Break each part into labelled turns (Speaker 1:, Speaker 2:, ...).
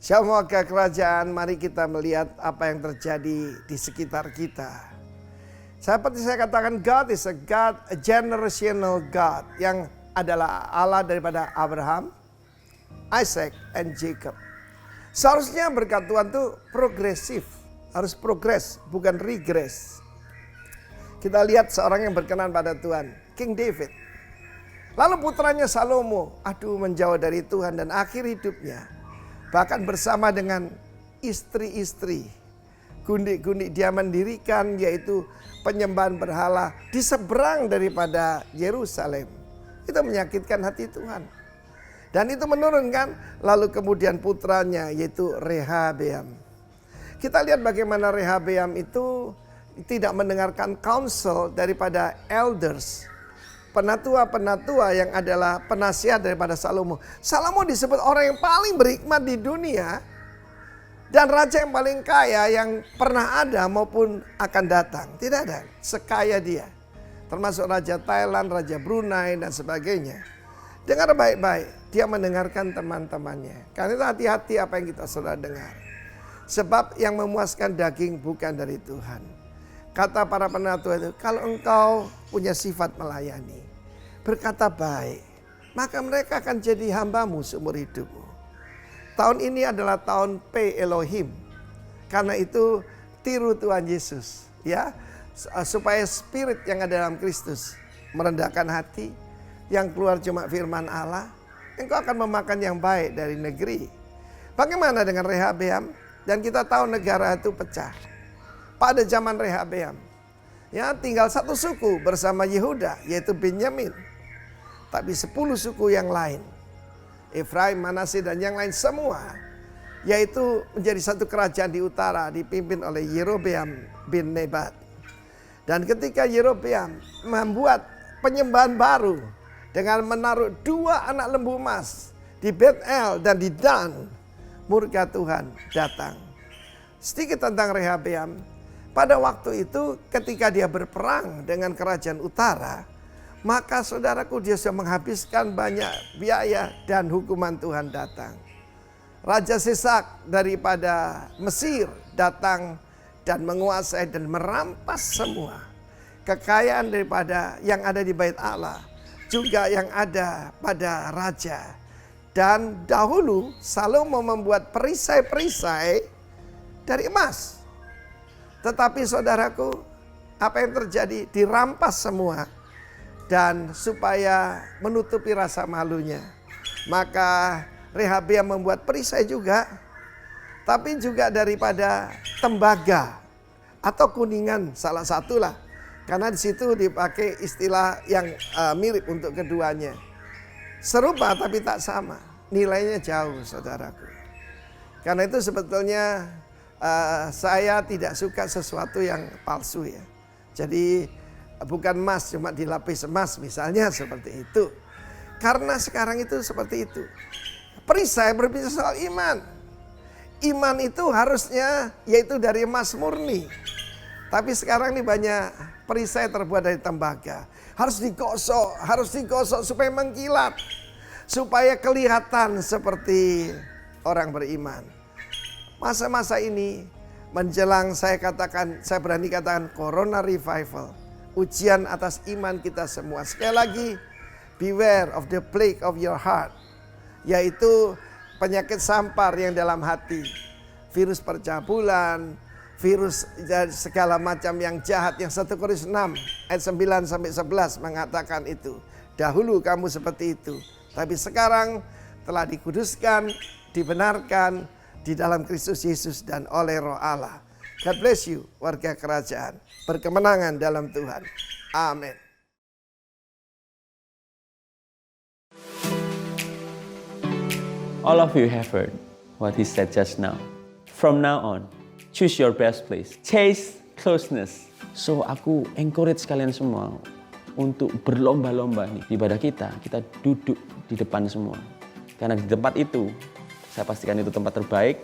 Speaker 1: Shalom warga kerajaan, mari kita melihat apa yang terjadi di sekitar kita. Seperti saya katakan, God is a generational God, yang adalah Allah daripada Abraham, Isaac, and Jacob. Seharusnya berkat Tuhan itu progresif, harus progres, bukan regress. Kita lihat seorang yang berkenan pada Tuhan, King David. Lalu putranya Salomo, menjauh dari Tuhan dan akhir hidupnya, bahkan bersama dengan istri-istri, gundik-gundik dia mendirikan, yaitu penyembahan berhala di seberang daripada Yerusalem. Itu menyakitkan hati Tuhan. Dan itu menurunkan, lalu kemudian putranya yaitu Rehabeam. Kita lihat bagaimana Rehabeam itu tidak mendengarkan counsel daripada elders, penatua-penatua yang adalah penasihat daripada Salomo. Salomo disebut orang yang paling berhikmat di dunia dan raja yang paling kaya yang pernah ada maupun akan datang. Tidak ada sekaya dia. Termasuk Raja Thailand, Raja Brunei dan sebagainya. Dengar baik-baik, dia mendengarkan teman-temannya. Karena itu hati-hati apa yang kita sudah dengar. Sebab yang memuaskan daging bukan dari Tuhan. Kata para penatua itu, kalau engkau punya sifat melayani, berkata baik, maka mereka akan jadi hambamu seumur hidupmu. Tahun ini adalah tahun P Elohim. Karena itu tiru Tuhan Yesus, ya, supaya spirit yang ada dalam Kristus merendahkan hati, yang keluar cuma firman Allah, engkau akan memakan yang baik dari negeri. Bagaimana dengan Rehabeam? Dan kita tahu negara itu pecah. Pada zaman Rehabeam, ya, tinggal satu suku bersama Yehuda, yaitu Benyamin. Tapi 10 suku yang lain, Efraim, Manasye dan yang lain semua, yaitu menjadi satu kerajaan di utara dipimpin oleh Yerobeam bin Nebat. Dan ketika Yerobeam membuat penyembahan baru dengan menaruh 2 anak lembu emas di Bet-El dan di Dan, murka Tuhan datang. Sedikit tentang Rehabeam. Pada waktu itu ketika dia berperang dengan kerajaan utara, maka saudaraku, dia sudah menghabiskan banyak biaya dan hukuman Tuhan datang. Raja Sisak daripada Mesir datang dan menguasai dan merampas semua kekayaan daripada yang ada di Bait Allah, juga yang ada pada raja. Dan dahulu Salomo membuat perisai-perisai dari emas. Tetapi saudaraku, apa yang terjadi? Dirampas semua. Dan supaya menutupi rasa malunya, maka Rehabeam membuat perisai juga. Tapi juga daripada tembaga atau kuningan, salah satulah. Karena di situ dipakai istilah yang mirip untuk keduanya. Serupa tapi tak sama. Nilainya jauh, saudaraku. Karena itu sebetulnya saya tidak suka sesuatu yang palsu, ya. Jadi bukan emas cuma dilapis emas misalnya, seperti itu. Karena sekarang itu seperti itu. Perisai berbicara soal iman. Iman itu harusnya yaitu dari emas murni. Tapi sekarang ini banyak perisai terbuat dari tembaga. Harus digosok supaya mengkilat. Supaya kelihatan seperti orang beriman. Masa-masa ini menjelang saya berani katakan Corona Revival. Ujian atas iman kita semua. Sekali lagi, beware of the plague of your heart. Yaitu penyakit sampar yang dalam hati. Virus percabulan, virus segala macam yang jahat. Yang 1 Korintus 6 ayat 9-11 mengatakan itu. Dahulu kamu seperti itu. Tapi sekarang telah dikuduskan, dibenarkan di dalam Kristus Yesus dan oleh Roh Allah. God bless you, warga kerajaan. Berkemenangan dalam Tuhan. Amin.
Speaker 2: All of you have heard what he said just now. From now on, choose your best place. Chase closeness. So aku encourage kalian semua untuk berlomba-lomba nih. Ibadah kita duduk di depan semua. Karena di tempat itu, saya pastikan itu tempat terbaik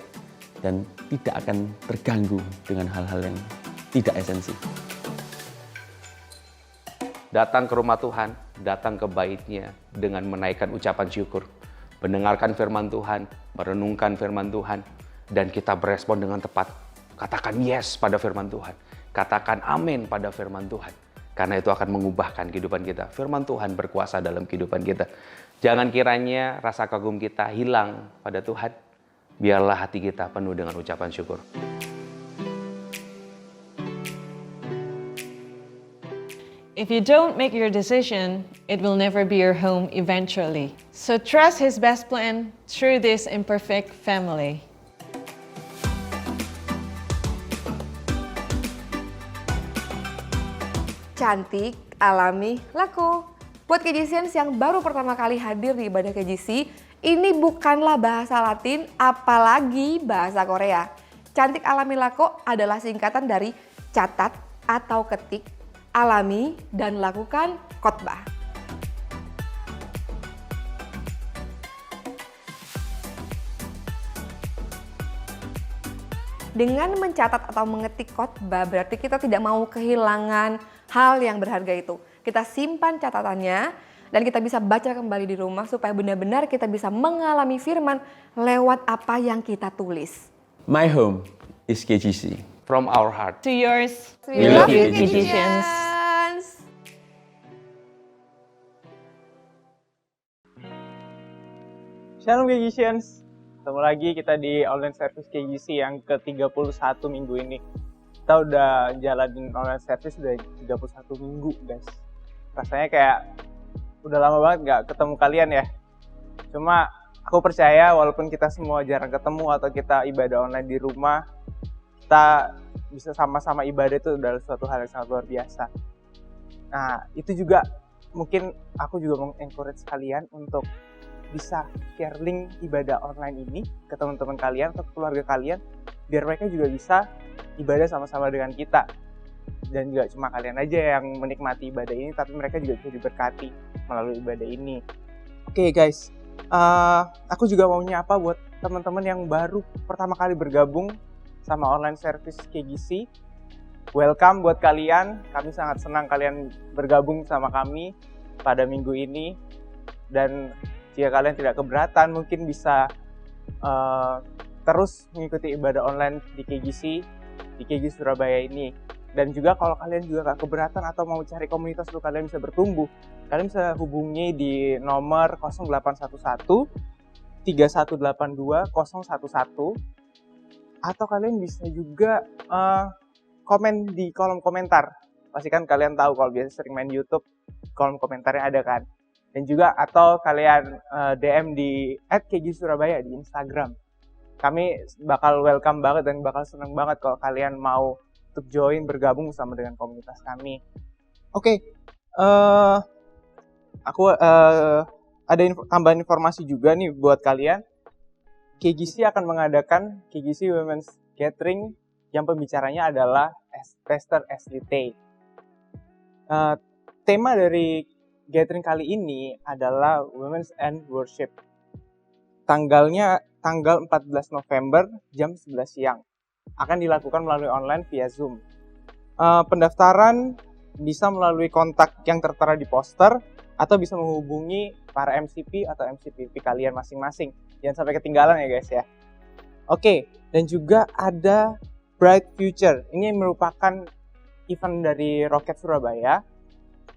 Speaker 2: dan tidak akan terganggu dengan hal-hal yang tidak esensi.
Speaker 3: Datang ke rumah Tuhan, datang ke bait-Nya dengan menaikkan ucapan syukur, mendengarkan firman Tuhan, merenungkan firman Tuhan, dan kita berespon dengan tepat. Katakan yes pada firman Tuhan. Katakan amin pada firman Tuhan. Karena itu akan mengubahkan kehidupan kita. Firman Tuhan berkuasa dalam kehidupan kita. Jangan kiranya rasa kagum kita hilang pada Tuhan. Biarlah hati kita penuh dengan ucapan syukur.
Speaker 4: If you don't make your decision, it will never be your home eventually. So trust His best plan through this imperfect family.
Speaker 5: Cantik, alami, laku. Buat KGCians yang baru pertama kali hadir di ibadah KGC, ini bukanlah bahasa Latin, apalagi bahasa Korea. Cantik, alami, laku adalah singkatan dari catat atau ketik, alami, dan lakukan khotbah. Dengan mencatat atau mengetik khotbah berarti kita tidak mau kehilangan hal yang berharga itu. Kita simpan catatannya dan kita bisa baca kembali di rumah supaya benar-benar kita bisa mengalami firman lewat apa yang kita tulis.
Speaker 2: My home is KGC.
Speaker 3: From our heart.
Speaker 4: To yours,
Speaker 2: We love you,
Speaker 4: KGCians.
Speaker 6: Shalom KGCians, ketemu lagi kita di online service KGC yang ke-31 minggu ini. Kita udah jalanin online service udah 31 minggu guys. Rasanya kayak udah lama banget gak ketemu kalian ya. Cuma aku percaya walaupun kita semua jarang ketemu atau kita ibadah online di rumah, kita bisa sama-sama ibadah itu adalah suatu hal yang sangat luar biasa. Nah itu juga mungkin aku juga mengencourage kalian untuk bisa share link ibadah online ini ke teman-teman kalian, ke keluarga kalian, biar mereka juga bisa ibadah sama-sama dengan kita. Dan juga cuma kalian aja yang menikmati ibadah ini, tapi mereka juga bisa diberkati melalui ibadah ini. Oke guys, aku juga mau nyapa buat teman-teman yang baru pertama kali bergabung sama online service KGC. Welcome buat kalian, kami sangat senang kalian bergabung sama kami pada minggu ini. Dan jika kalian tidak keberatan, mungkin bisa terus mengikuti ibadah online di KGC Surabaya ini. Dan juga kalau kalian juga gak keberatan atau mau cari komunitas untuk kalian bisa bertumbuh, kalian bisa hubungi di nomor 0811 3182 011, atau kalian bisa juga komen di kolom komentar. Pasti kan kalian tahu kalau biasa sering main YouTube, kolom komentarnya ada kan. Dan juga atau kalian DM di @kgsurabaya di Instagram. Kami bakal welcome banget dan bakal senang banget kalau kalian mau untuk join bergabung bersama dengan komunitas kami. Oke, aku ada tambahan informasi juga nih buat kalian. KGC akan mengadakan KGC Women's Gathering yang pembicaranya adalah Pastor Ashley Tay. Tema dari gathering kali ini adalah Women's and Worship. Tanggalnya tanggal 14 November jam 11 siang. Akan dilakukan melalui online via Zoom. Pendaftaran bisa melalui kontak yang tertera di poster atau bisa menghubungi para MCP atau MCPP kalian masing-masing. Jangan sampai ketinggalan ya guys ya. Oke, dan juga ada Bright Future. Ini merupakan event dari Rocket Surabaya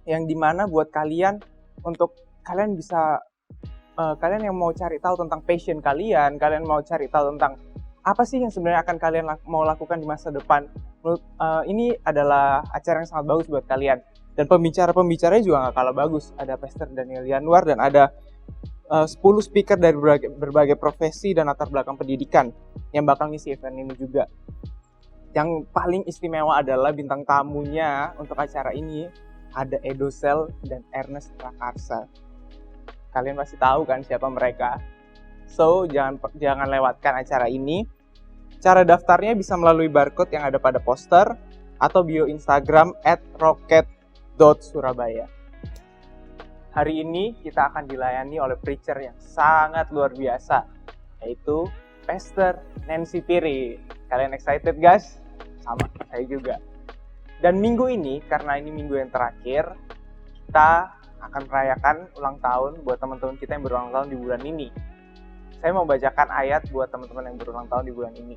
Speaker 6: yang dimana buat kalian untuk kalian bisa kalian yang mau cari tahu tentang passion kalian mau cari tahu tentang apa sih yang sebenarnya akan kalian mau lakukan di masa depan. Ini adalah acara yang sangat bagus buat kalian. Dan pembicaranya juga nggak kalah bagus. Ada Pastor Daniel Yanuar dan ada 10 speaker dari berbagai profesi dan latar belakang pendidikan yang bakal ngisi event ini juga. Yang paling istimewa adalah bintang tamunya untuk acara ini ada Edosel dan Ernest Prakarsa. Kalian pasti tahu kan siapa mereka. So, jangan lewatkan acara ini. Cara daftarnya bisa melalui barcode yang ada pada poster atau bio Instagram @rocket.surabaya. Hari ini kita akan dilayani oleh preacher yang sangat luar biasa, yaitu Pastor Nancy Piri. Kalian excited guys? Sama, saya juga. Dan minggu ini, karena ini minggu yang terakhir, kita akan merayakan ulang tahun buat teman-teman kita yang berulang tahun di bulan ini. Saya mau bacakan ayat buat teman-teman yang berulang tahun di bulan ini.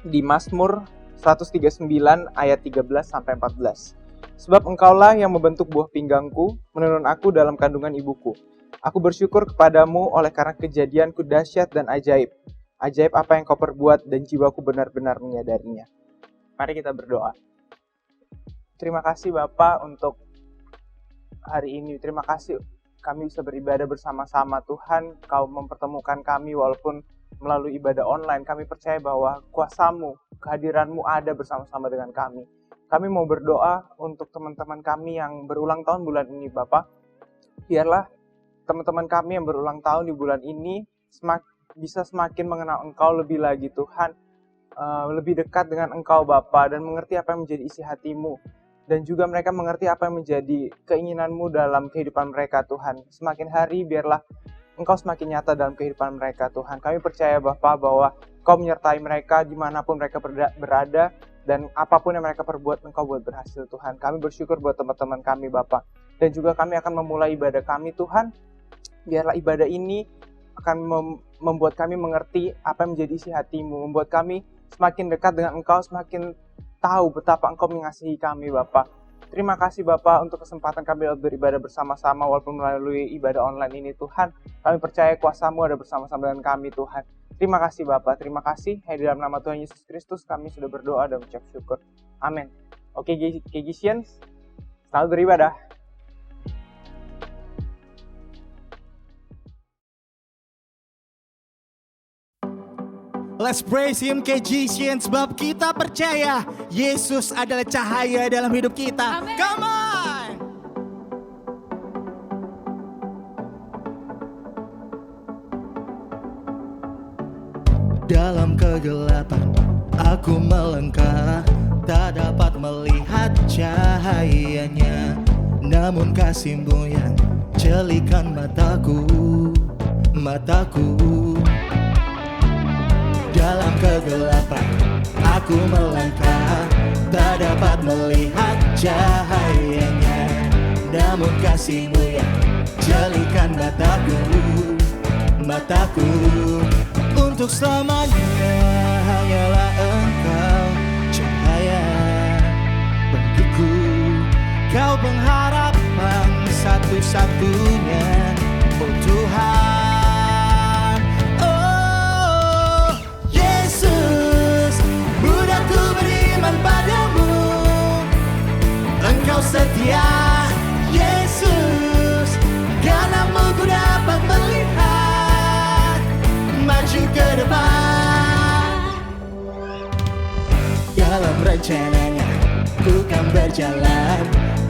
Speaker 6: Di Mazmur 139 ayat 13 sampai 14. Sebab engkaulah yang membentuk buah pinggangku, menenun aku dalam kandungan ibuku. Aku bersyukur kepadamu oleh karena kejadianku dahsyat dan ajaib. Ajaib apa yang kau perbuat dan jiwaku benar-benar menyadarinya. Mari kita berdoa. Terima kasih Bapak untuk hari ini. Terima kasih kami bisa beribadah bersama-sama. Tuhan, Kau mempertemukan kami walaupun melalui ibadah online. Kami percaya bahwa kuasa-Mu, kehadiran-Mu ada bersama-sama dengan kami. Kami mau berdoa untuk teman-teman kami yang berulang tahun bulan ini, Bapak. Biarlah teman-teman kami yang berulang tahun di bulan ini bisa semakin mengenal Engkau lebih lagi, Tuhan. Lebih dekat dengan Engkau, Bapa, dan mengerti apa yang menjadi isi hati-Mu. Dan juga mereka mengerti apa yang menjadi keinginan-Mu dalam kehidupan mereka, Tuhan. Semakin hari, biarlah Engkau semakin nyata dalam kehidupan mereka, Tuhan. Kami percaya, Bapa, bahwa Kau menyertai mereka dimanapun mereka berada, dan apapun yang mereka perbuat, Engkau buat berhasil, Tuhan. Kami bersyukur buat teman-teman kami, Bapa. Dan juga kami akan memulai ibadah kami, Tuhan. Biarlah ibadah ini akan membuat kami mengerti apa yang menjadi isi hati-Mu, membuat kami semakin dekat dengan Engkau, semakin tahu betapa Engkau mengasihi kami, Bapa. Terima kasih, Bapa, untuk kesempatan kami beribadah bersama-sama walaupun melalui ibadah online ini, Tuhan. Kami percaya kuasa-Mu ada bersama-sama dengan kami, Tuhan. Terima kasih, Bapa. Terima kasih. Hanya dalam nama Tuhan Yesus Kristus kami sudah berdoa dan mengucap syukur. Amin. Oke, KGCians, selamat beribadah.
Speaker 7: Let's praise Him, KGCians, sebab kita percaya Yesus adalah cahaya dalam hidup kita.
Speaker 8: Amen.
Speaker 7: Come on! Dalam kegelapan aku melangkah, tak dapat melihat cahayanya. Namun kasih-Mu yang jelikan mataku. Dalam kegelapan aku melangkah, tak dapat melihat cahayanya. Namun kasih-Mu yang jelikan mataku. Untuk selamanya hanyalah Engkau cahaya bagiku. Kau pengharapan satu-satunya, oh Tuhan. Oh Yesus, mudah ku beriman padamu. Engkau setia Yesus, karena-Mu ku dapat melihat maju ke depan. Dalam rencananya ku kan berjalan,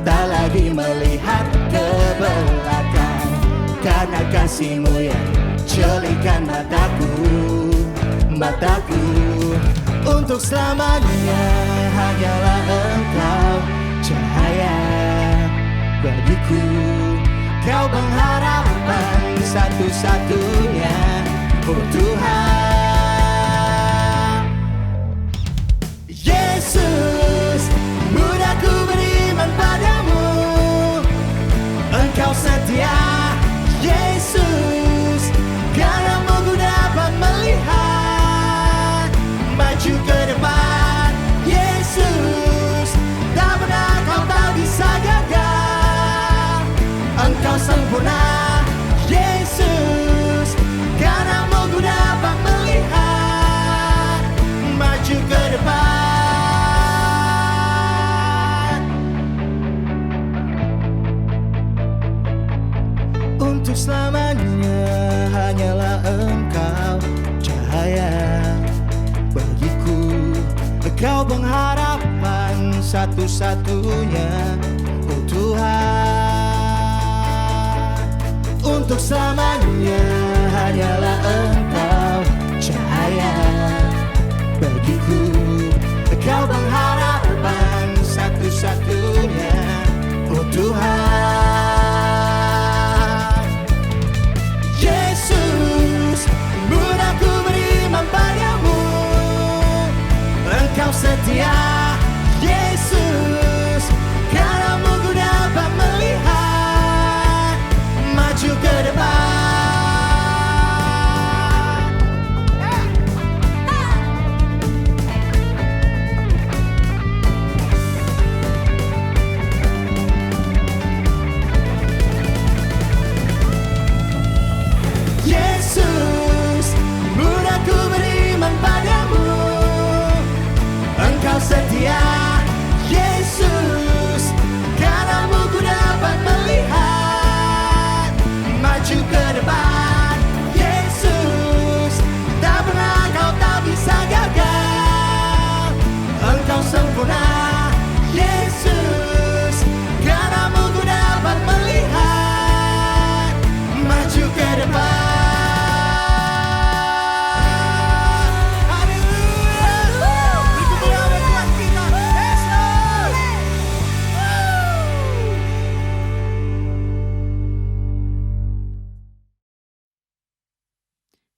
Speaker 7: tak lagi melihat ke belakang. Karena kasih-Mu yang jelikan mataku. Untuk selamanya hanyalah Engkau cahaya bagiku. Kau pengharapan satu-satunya, oh Tuhan. Yesus, mudah ku beriman padamu. Engkau setia Yesus, karena-Mu ku dapat melihat maju ke depan. Yesus, tak pernah Kau tak bisa gagal. Engkau sempurna Yesus, karena-Mu ku dapat melihat maju ke depan. Untuk selamanya hanyalah Engkau cahaya bagiku. Engkau pengharapan satu-satunya, oh Tuhan. Untuk selamanya hanyalah Engkau cahaya bagiku. Engkau pengharapan satu-satunya, oh Tuhan. Yesus, mudah ku beriman padamu. Engkau setia Yesus, karena-Mu ku dapat melihat maju ke depan. Dia Yesus, karenamu ku dapat melihat maju ke depan. Yesus, tak pernah kau tak bisa gagal. Engkau sempurna, Yesus, karenamu ku dapat melihat maju ke depan.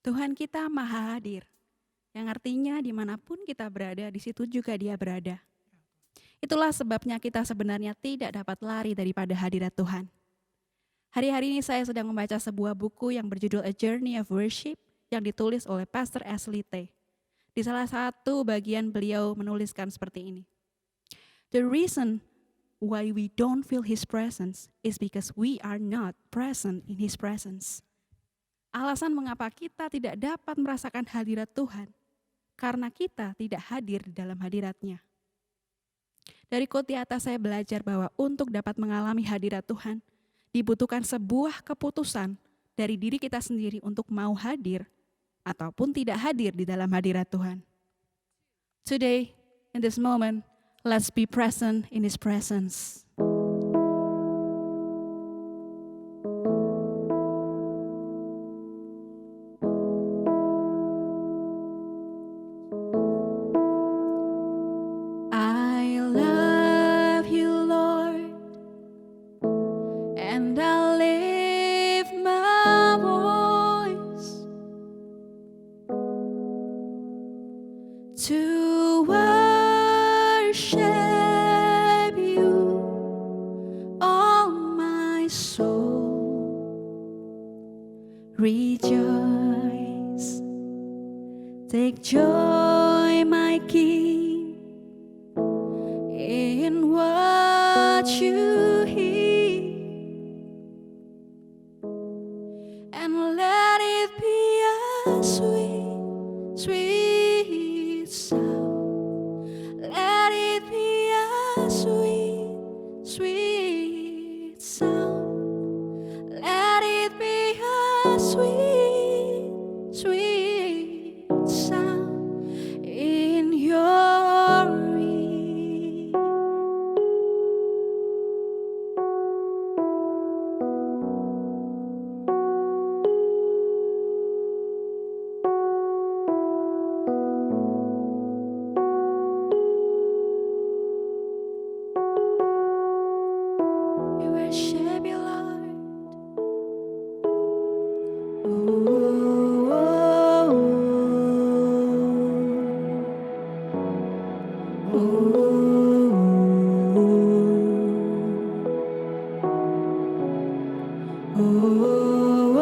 Speaker 8: Tuhan kita maha hadir, yang artinya dimanapun kita berada, di situ juga Dia berada. Itulah sebabnya kita sebenarnya tidak dapat lari daripada hadirat Tuhan. Hari-hari ini saya sedang membaca sebuah buku yang berjudul A Journey of Worship yang ditulis oleh Pastor Ashley T. Di salah satu bagian beliau menuliskan seperti ini. The reason why we don't feel His presence is because we are not present in His presence. Alasan mengapa kita tidak dapat merasakan hadirat Tuhan, karena kita tidak hadir di dalam hadirat-Nya. Dari quote di atas saya belajar bahwa untuk dapat mengalami hadirat Tuhan, dibutuhkan sebuah keputusan dari diri kita sendiri untuk mau hadir ataupun tidak hadir di dalam hadirat Tuhan. Today, in this moment, let's be present in His presence. I love you, Lord, and I lift my voice to worship you, all my soul. Rejoice, take joy, my King, in what you hear, and let it be a sweet, sweet sound. Let it be a sweet, sweet sound. Let it be a sweet, sweet sound in your ear. We worship you, Lord. Ooh, oh, ooh, ooh, ooh,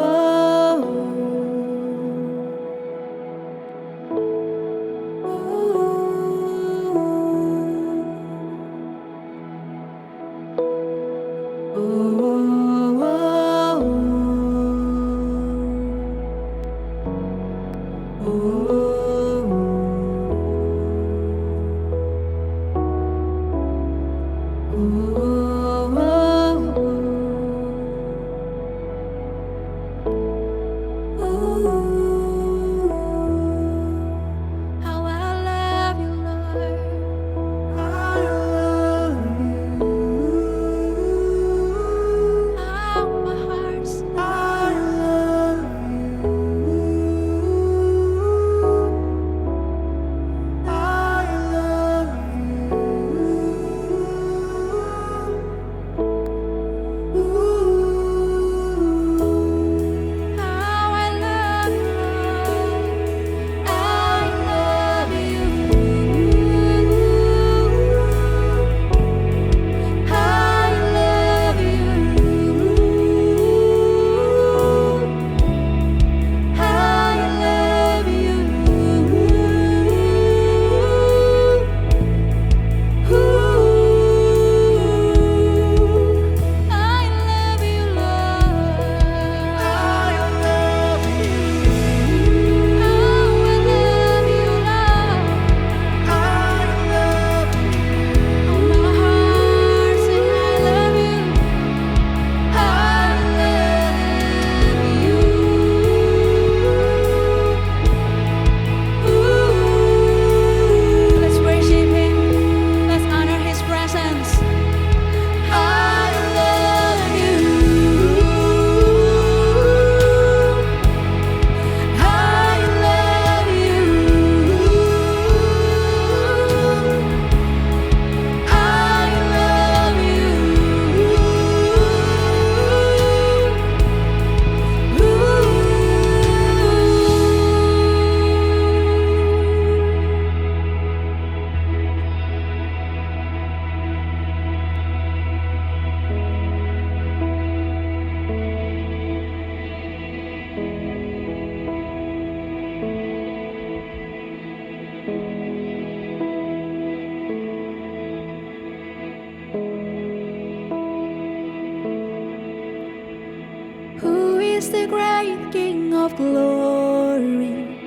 Speaker 8: is the great King of glory,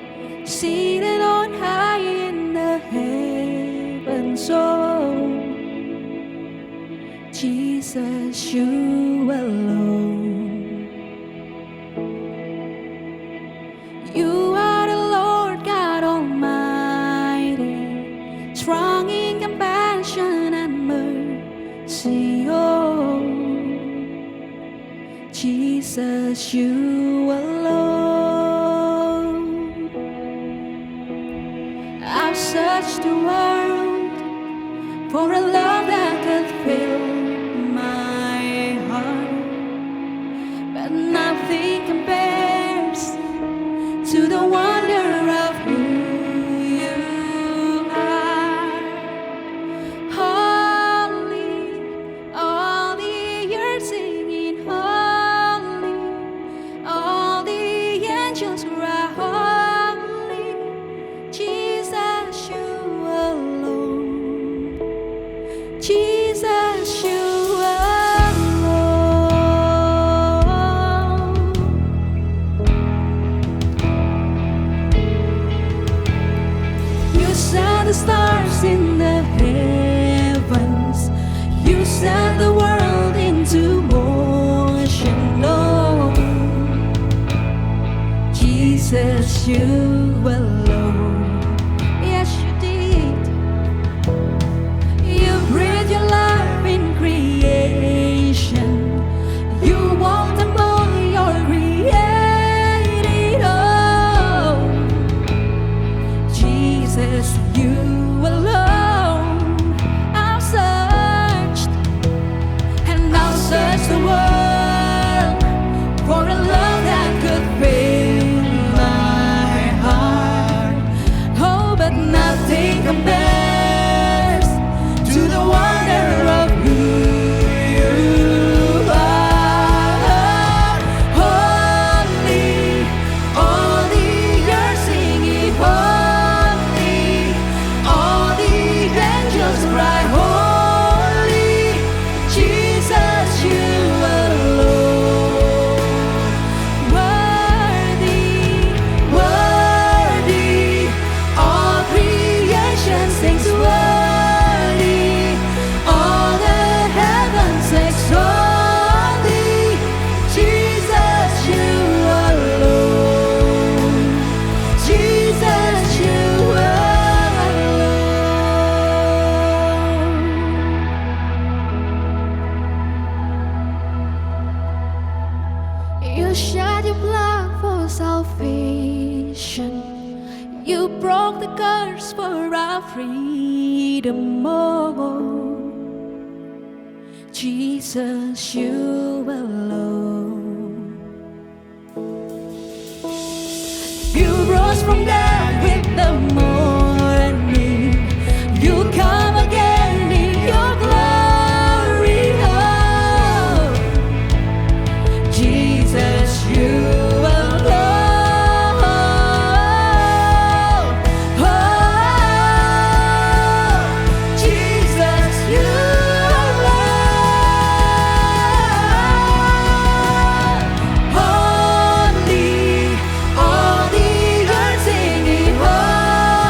Speaker 8: seated on high in the heavens. Oh, Jesus, you alone. You are the Lord God Almighty, strong in compassion and mercy. Oh, Jesus, you alone. I've searched the world for a love that could fill my heart, but nothing compares to the wonder of who you are. Holy, all the earth singing holy, all the angels cry holy, Jesus, you alone, Jesus, you alone. You set the stars in the heavens, you set the world into motion. Oh, Jesus, you alone. Yes, you did. You breathed your life in creation. You walked among your created. Oh, Jesus, you alone. I've searched and I've searched the world for a love that could fill my heart. Oh, but nothing compares to the wonder of who you are. Holy, all the earth singing holy, all the angels cry holy, Jesus, you alone. Worthy, worthy, all creation sings worthy, all the heavens exalt thee, Jesus, you alone, Jesus, you alone. You shed your blood for salvation. You broke the curse for our freedom. Oh, Jesus, you alone. You rose from death with the morning. You come again in your glory. Oh, Jesus, you alone. Oh, Jesus, you alone. Holy, all the earth singing holy.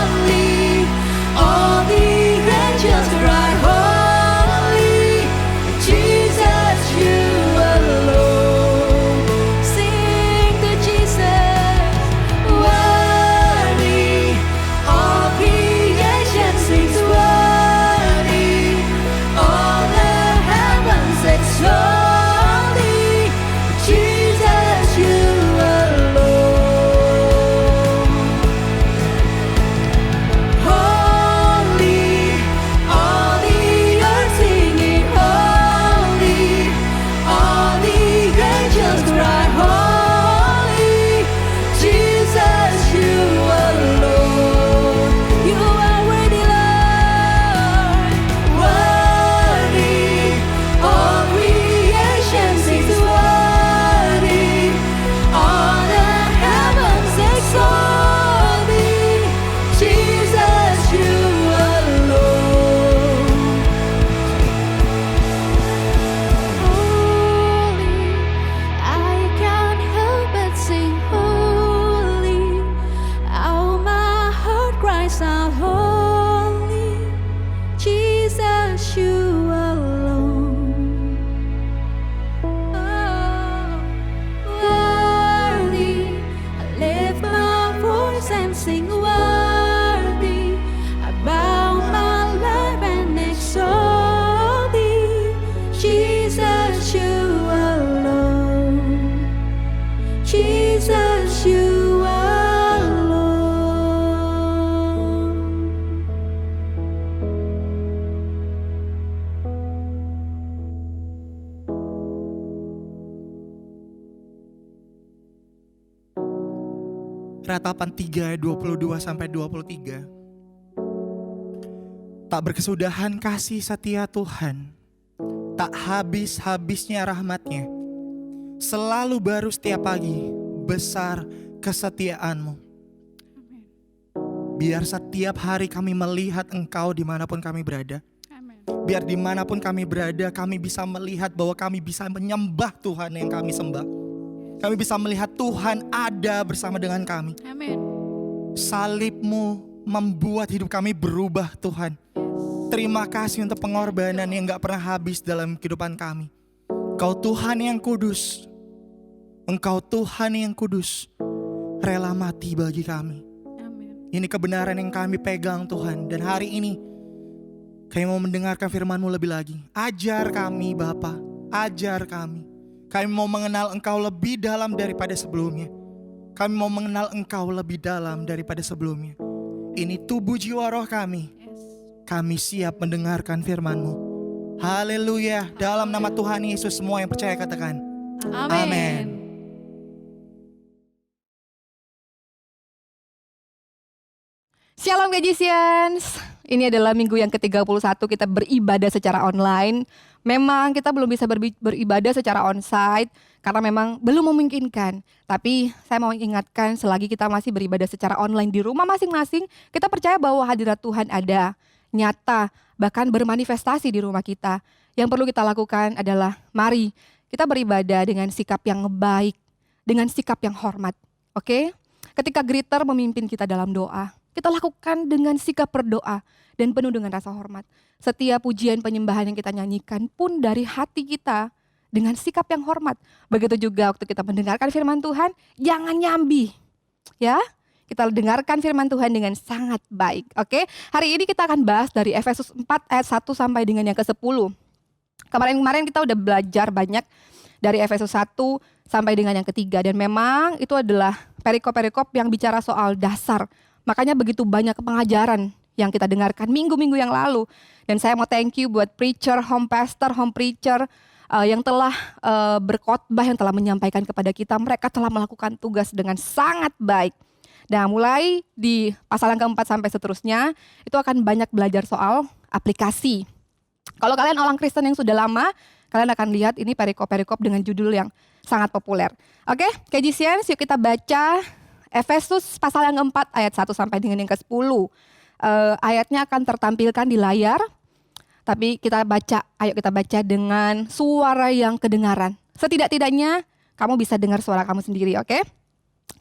Speaker 7: Ratapan 3:22-23. Tak berkesudahan kasih setia Tuhan, tak habis-habisnya rahmat-Nya. Selalu baru setiap pagi, besar kesetiaan-Mu. Biar setiap hari kami melihat Engkau dimanapun kami berada. Biar dimanapun kami berada, kami bisa melihat bahwa kami bisa menyembah Tuhan yang kami sembah. Kami bisa melihat Tuhan ada bersama dengan kami. Salib-Mu membuat hidup kami berubah, Tuhan. Terima kasih untuk pengorbanan yang gak pernah habis dalam kehidupan kami. Engkau Tuhan yang kudus. Engkau Tuhan yang kudus. Rela mati bagi kami. Ini kebenaran yang kami pegang, Tuhan. Dan hari ini kami mau mendengarkan firman-Mu lebih lagi. Ajar kami, Bapa. Ajar kami. Kami mau mengenal Engkau lebih dalam daripada sebelumnya. Kami mau mengenal Engkau lebih dalam daripada sebelumnya. Ini tubuh jiwa roh kami. Kami siap mendengarkan firman-Mu. Haleluya. Dalam nama Tuhan Yesus, semua yang percaya katakan amin.
Speaker 5: Shalom Gadgesians. Ini adalah minggu yang ke-31 kita beribadah secara online. Memang kita belum bisa beribadah secara onsite karena memang belum memungkinkan. Tapi saya mau ingatkan, selagi kita masih beribadah secara online di rumah masing-masing, kita percaya bahwa hadirat Tuhan ada, nyata, bahkan bermanifestasi di rumah kita. Yang perlu kita lakukan adalah mari kita beribadah dengan sikap yang baik, dengan sikap yang hormat. Oke? Ketika greeter memimpin kita dalam doa, kita lakukan dengan sikap berdoa dan penuh dengan rasa hormat. Setiap pujian penyembahan yang kita nyanyikan pun dari hati kita dengan sikap yang hormat. Begitu juga waktu kita mendengarkan firman Tuhan, jangan nyambi. Ya? Kita dengarkan firman Tuhan dengan sangat baik. Oke? Hari ini kita akan bahas dari Efesus 4 ayat 1 sampai dengan yang ke-10. Kemarin kita udah belajar banyak dari Efesus 1 sampai dengan yang ketiga. Dan memang itu adalah perikop-perikop yang bicara soal dasar. Makanya begitu banyak pengajaran yang kita dengarkan minggu-minggu yang lalu. Dan saya mau thank you buat preacher, home pastor, home preacher yang telah berkhotbah, yang telah menyampaikan kepada kita. Mereka telah melakukan tugas dengan sangat baik. Nah, mulai di pasal yang keempat sampai seterusnya, itu akan banyak belajar soal aplikasi. Kalau kalian orang Kristen yang sudah lama, kalian akan lihat ini perikop-perikop dengan judul yang sangat populer. Oke, Gadgesians, yuk kita baca Efesus pasal yang keempat ayat 1 sampai dengan yang ke-10. Ayatnya akan tertampilkan di layar, tapi kita baca, ayo kita baca dengan suara yang kedengaran. Setidak-tidaknya kamu bisa dengar suara kamu sendiri, oke?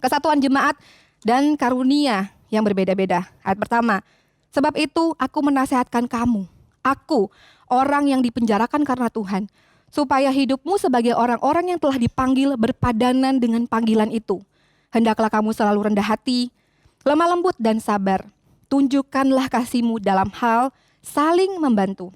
Speaker 5: Kesatuan jemaat dan karunia yang berbeda-beda. Ayat pertama, sebab itu aku menasehatkan kamu, aku orang yang dipenjarakan karena Tuhan, supaya hidupmu sebagai orang-orang yang telah dipanggil berpadanan dengan panggilan itu. Hendaklah kamu selalu rendah hati, lemah lembut dan sabar. Tunjukkanlah kasih-Mu dalam hal saling membantu.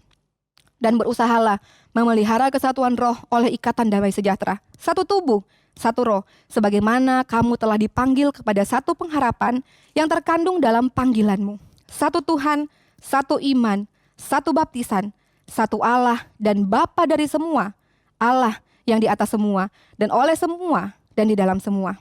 Speaker 5: Dan berusahalah memelihara kesatuan roh oleh ikatan damai sejahtera. Satu tubuh, satu roh, sebagaimana kamu telah dipanggil kepada satu pengharapan yang terkandung dalam panggilan-Mu. Satu Tuhan, satu iman, satu baptisan, satu Allah dan Bapa dari semua, Allah yang di atas semua dan oleh semua dan di dalam semua.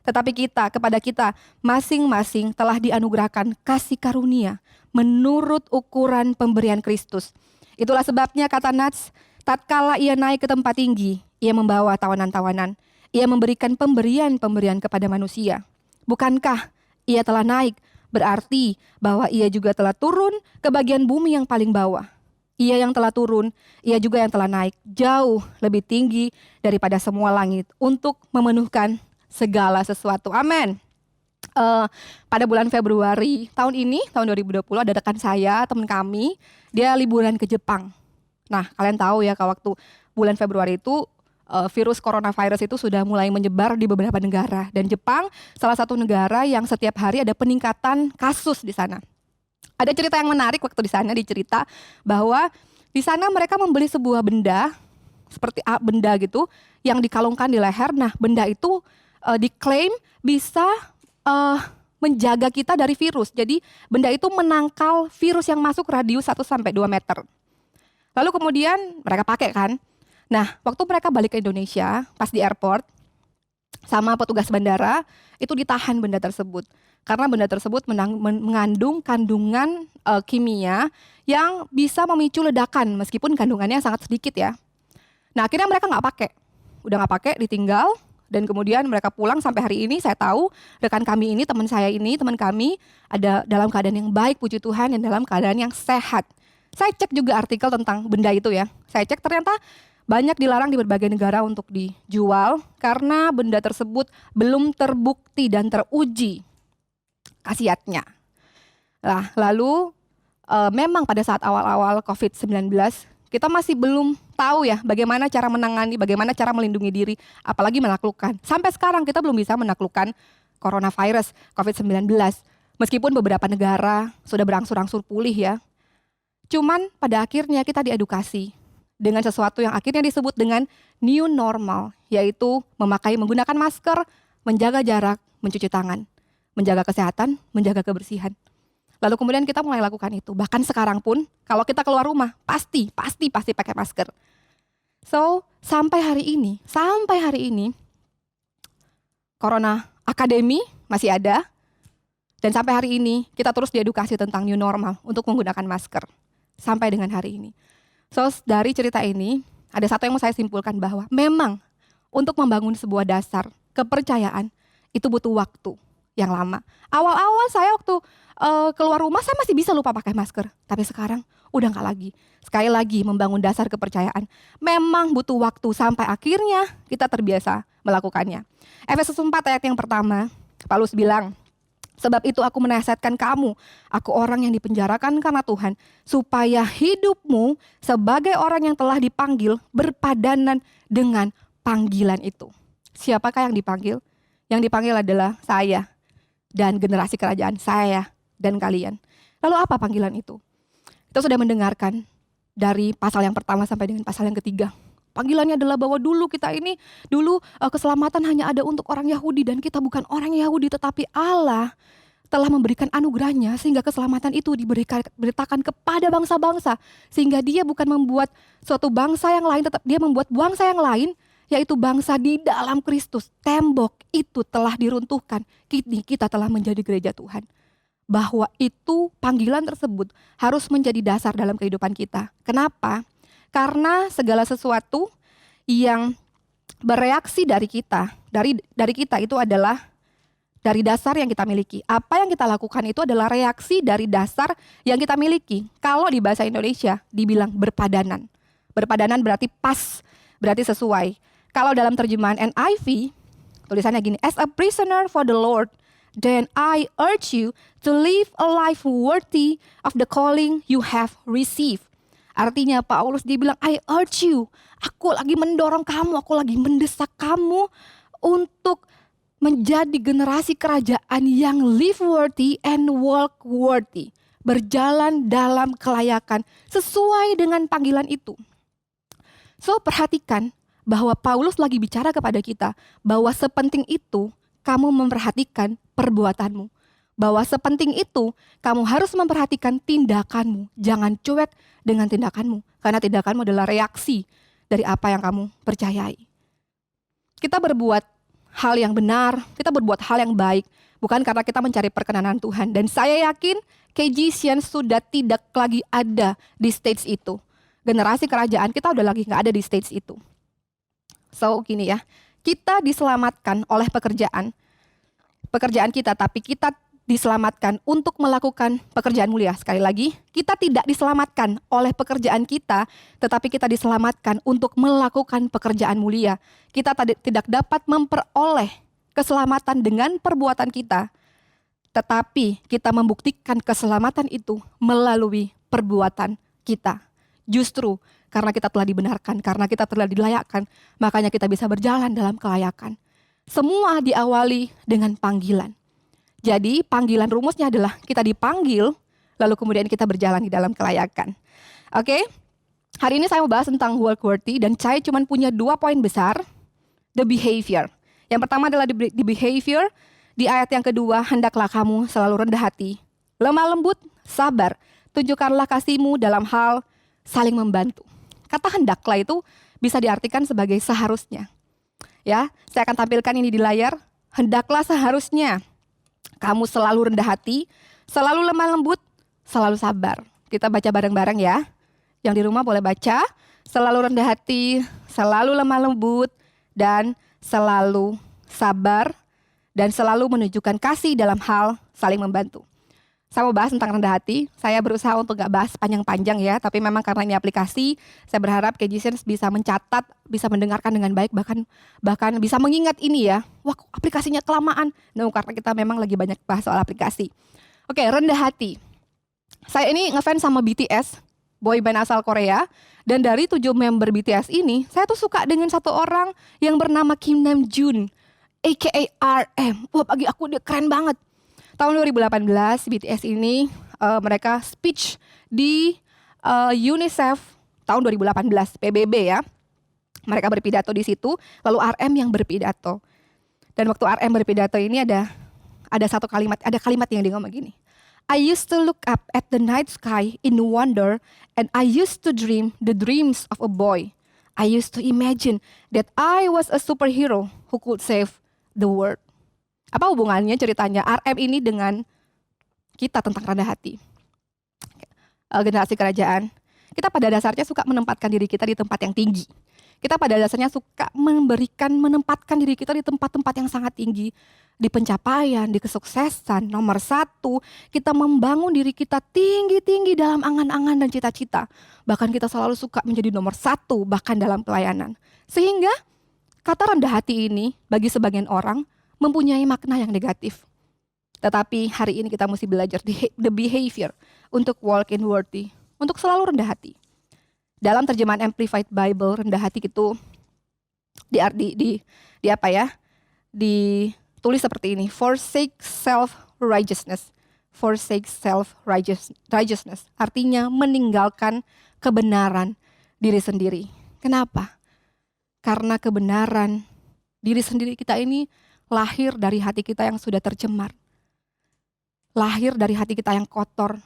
Speaker 5: Tetapi kepada kita masing-masing telah dianugerahkan kasih karunia menurut ukuran pemberian Kristus. Itulah sebabnya kata Nats, tatkala ia naik ke tempat tinggi, ia membawa tawanan-tawanan. Ia memberikan pemberian-pemberian kepada manusia. Bukankah ia telah naik, berarti bahwa ia juga telah turun ke bagian bumi yang paling bawah. Ia yang telah turun, ia juga yang telah naik jauh lebih tinggi daripada semua langit untuk memenuhkan segala sesuatu. Amin. Pada bulan Februari tahun ini, tahun 2020, ada rekan saya, teman kami, dia liburan ke Jepang. Nah, kalian tahu ya, kalau waktu bulan Februari itu virus coronavirus itu sudah mulai menyebar di beberapa negara. Dan Jepang salah satu negara yang setiap hari ada peningkatan kasus di sana. Ada cerita yang menarik waktu di sana, dicerita bahwa di sana mereka membeli sebuah benda, seperti benda gitu, yang dikalungkan di leher. Nah, benda itu diklaim bisa menjaga kita dari virus. Jadi benda itu menangkal virus yang masuk radius 1-2 meter. Lalu kemudian mereka pakai kan. Nah, waktu mereka balik ke Indonesia, pas di airport, sama petugas bandara, itu ditahan benda tersebut. Karena benda tersebut mengandung kandungan kimia yang bisa memicu ledakan meskipun kandungannya sangat sedikit ya. Nah akhirnya mereka nggak pakai, udah nggak pakai, ditinggal. Dan kemudian mereka pulang sampai hari ini saya tahu rekan kami ini, teman kami ada dalam keadaan yang baik puji Tuhan dan dalam keadaan yang sehat. Saya cek juga artikel tentang benda itu ya. Saya cek ternyata banyak dilarang di berbagai negara untuk dijual karena benda tersebut belum terbukti dan teruji khasiatnya. Nah, lalu memang pada saat awal-awal COVID-19 kita masih belum tahu ya bagaimana cara menangani, bagaimana cara melindungi diri, apalagi menaklukkan. Sampai sekarang kita belum bisa menaklukkan coronavirus COVID-19. Meskipun beberapa negara sudah berangsur-angsur pulih ya. Cuman pada akhirnya kita diedukasi dengan sesuatu yang akhirnya disebut dengan new normal, yaitu menggunakan masker, menjaga jarak, mencuci tangan, menjaga kesehatan, menjaga kebersihan. Lalu kemudian kita mulai lakukan itu. Bahkan sekarang pun kalau kita keluar rumah pasti pakai masker. So, sampai hari ini Corona Academy masih ada. Dan sampai hari ini kita terus diedukasi tentang new normal untuk menggunakan masker. Sampai dengan hari ini. So, dari cerita ini ada satu yang mau saya simpulkan bahwa memang untuk membangun sebuah dasar kepercayaan itu butuh waktu yang lama. Awal-awal saya waktu keluar rumah saya masih bisa lupa pakai masker. Tapi sekarang udah nggak lagi. Sekali lagi membangun dasar kepercayaan memang butuh waktu sampai akhirnya kita terbiasa melakukannya. Efesus 4 ayat yang pertama, Paulus bilang, sebab itu aku menasihatkan kamu, aku orang yang dipenjarakan karena Tuhan, supaya hidupmu sebagai orang yang telah dipanggil berpadanan dengan panggilan itu. Siapakah yang dipanggil? Yang dipanggil adalah saya dan generasi kerajaan, saya dan kalian. Lalu apa panggilan itu? Kita sudah mendengarkan dari pasal yang pertama sampai dengan pasal yang ketiga. Panggilannya adalah bahwa dulu keselamatan hanya ada untuk orang Yahudi dan kita bukan orang Yahudi, tetapi Allah telah memberikan anugerahnya sehingga keselamatan itu diberitakan kepada bangsa-bangsa, sehingga dia bukan membuat suatu bangsa yang lain, tetap dia membuat bangsa yang lain, yaitu bangsa di dalam Kristus. Tembok itu telah diruntuhkan, kini kita telah menjadi gereja Tuhan. Bahwa itu panggilan tersebut harus menjadi dasar dalam kehidupan kita. Kenapa? Karena segala sesuatu yang bereaksi dari kita itu adalah dari dasar yang kita miliki. Apa yang kita lakukan itu adalah reaksi dari dasar yang kita miliki. Kalau di bahasa Indonesia dibilang berpadanan. Berpadanan berarti pas, berarti sesuai. Kalau dalam terjemahan NIV, tulisannya gini, as a prisoner for the Lord, then I urge you to live a life worthy of the calling you have received. Artinya Paulus dia bilang, I urge you, aku lagi mendorong kamu, aku lagi mendesak kamu untuk menjadi generasi kerajaan yang live worthy and walk worthy. Berjalan dalam kelayakan sesuai dengan panggilan itu. So perhatikan bahwa Paulus lagi bicara kepada kita bahwa sepenting itu kamu memperhatikan perbuatanmu. Bahwa sepenting itu kamu harus memperhatikan tindakanmu. Jangan cuek dengan tindakanmu. Karena tindakanmu adalah reaksi dari apa yang kamu percayai. Kita berbuat hal yang benar, kita berbuat hal yang baik. Bukan karena kita mencari perkenanan Tuhan. Dan saya yakin KGCN sudah tidak lagi ada di stage itu. Generasi kerajaan kita udah lagi gak ada di stage itu. So gini ya, kita diselamatkan oleh pekerjaan kita, tapi kita diselamatkan untuk melakukan pekerjaan mulia. Sekali lagi, kita tidak diselamatkan oleh pekerjaan kita, tetapi kita diselamatkan untuk melakukan pekerjaan mulia. Kita tidak dapat memperoleh keselamatan dengan perbuatan kita, tetapi kita membuktikan keselamatan itu melalui perbuatan kita. Justru karena kita telah dibenarkan, karena kita telah dilayakkan, makanya kita bisa berjalan dalam kelayakan. Semua diawali dengan panggilan. Jadi panggilan rumusnya adalah kita dipanggil, lalu kemudian kita berjalan di dalam kelayakan. Oke, hari ini saya mau bahas tentang walk worthy dan saya cuma punya 2 poin besar. The behavior. Yang pertama adalah the behavior. Di ayat yang kedua, hendaklah kamu selalu rendah hati, lemah lembut, sabar. Tunjukkanlah kasihmu dalam hal saling membantu. Kata hendaklah itu bisa diartikan sebagai seharusnya. Ya, saya akan tampilkan ini di layar. Hendaklah seharusnya kamu selalu rendah hati, selalu lemah lembut, selalu sabar. Kita baca bareng-bareng ya. Yang di rumah boleh baca. Selalu rendah hati, selalu lemah lembut, dan selalu sabar, dan selalu menunjukkan kasih dalam hal saling membantu. Saya mau bahas tentang rendah hati. Saya berusaha untuk gak bahas panjang-panjang ya, tapi memang karena ini aplikasi, saya berharap KGSense bisa mencatat, bisa mendengarkan dengan baik, bahkan bisa mengingat ini ya. Wah, kok aplikasinya kelamaan. No, karena kita memang lagi banyak bahas soal aplikasi. Oke, rendah hati. Saya ini ngefans sama BTS, boy band asal Korea. Dan dari 7 member BTS ini, saya tuh suka dengan satu orang yang bernama Kim Namjoon, aka RM. Wah, bagi aku dia keren banget. Tahun 2018 BTS ini mereka speech di UNICEF tahun 2018 PBB ya. Mereka berpidato di situ, lalu RM yang berpidato. Dan waktu RM berpidato ini ada satu kalimat, ada kalimat yang dia ngomong gini. I used to look up at the night sky in wonder, and I used to dream the dreams of a boy. I used to imagine that I was a superhero who could save the world. Apa hubungannya ceritanya RM ini dengan kita tentang rendah hati? Generasi kerajaan, kita pada dasarnya suka menempatkan diri kita di tempat yang tinggi. Kita pada dasarnya suka menempatkan diri kita di tempat-tempat yang sangat tinggi. Di pencapaian, di kesuksesan, nomor 1, kita membangun diri kita tinggi-tinggi dalam angan-angan dan cita-cita. Bahkan kita selalu suka menjadi nomor 1 bahkan dalam pelayanan. Sehingga kata rendah hati ini bagi sebagian orang mempunyai makna yang negatif. Tetapi hari ini kita mesti belajar the behavior untuk walk in worthy, untuk selalu rendah hati. Dalam terjemahan Amplified Bible, rendah hati itu ditulis seperti ini, forsake self-righteousness. Forsake self-righteousness. Artinya meninggalkan kebenaran diri sendiri. Kenapa? Karena kebenaran diri sendiri kita ini lahir dari hati kita yang sudah tercemar. Lahir dari hati kita yang kotor,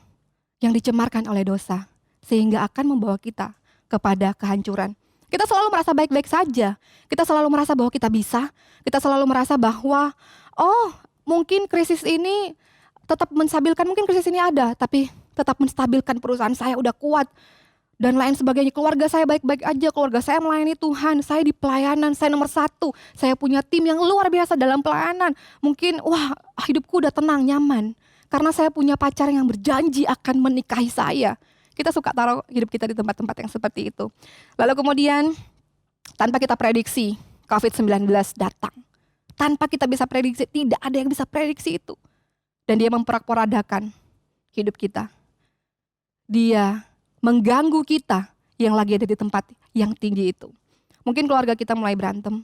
Speaker 5: yang dicemarkan oleh dosa. Sehingga akan membawa kita kepada kehancuran. Kita selalu merasa baik-baik saja. Kita selalu merasa bahwa kita bisa. Kita selalu merasa bahwa, mungkin krisis ini tetap menstabilkan, mungkin krisis ini ada, tapi tetap menstabilkan perusahaan saya udah kuat. Dan lain sebagainya, keluarga saya baik-baik aja, keluarga saya melayani Tuhan, saya di pelayanan, saya nomor 1. Saya punya tim yang luar biasa dalam pelayanan. Mungkin, hidupku udah tenang, nyaman. Karena saya punya pacar yang berjanji akan menikahi saya. Kita suka taruh hidup kita di tempat-tempat yang seperti itu. Lalu kemudian tanpa kita prediksi COVID-19 datang. Tanpa kita bisa prediksi, tidak ada yang bisa prediksi itu. Dan dia memporak-porandakan hidup kita. Dia mengganggu kita yang lagi ada di tempat yang tinggi itu. Mungkin keluarga kita mulai berantem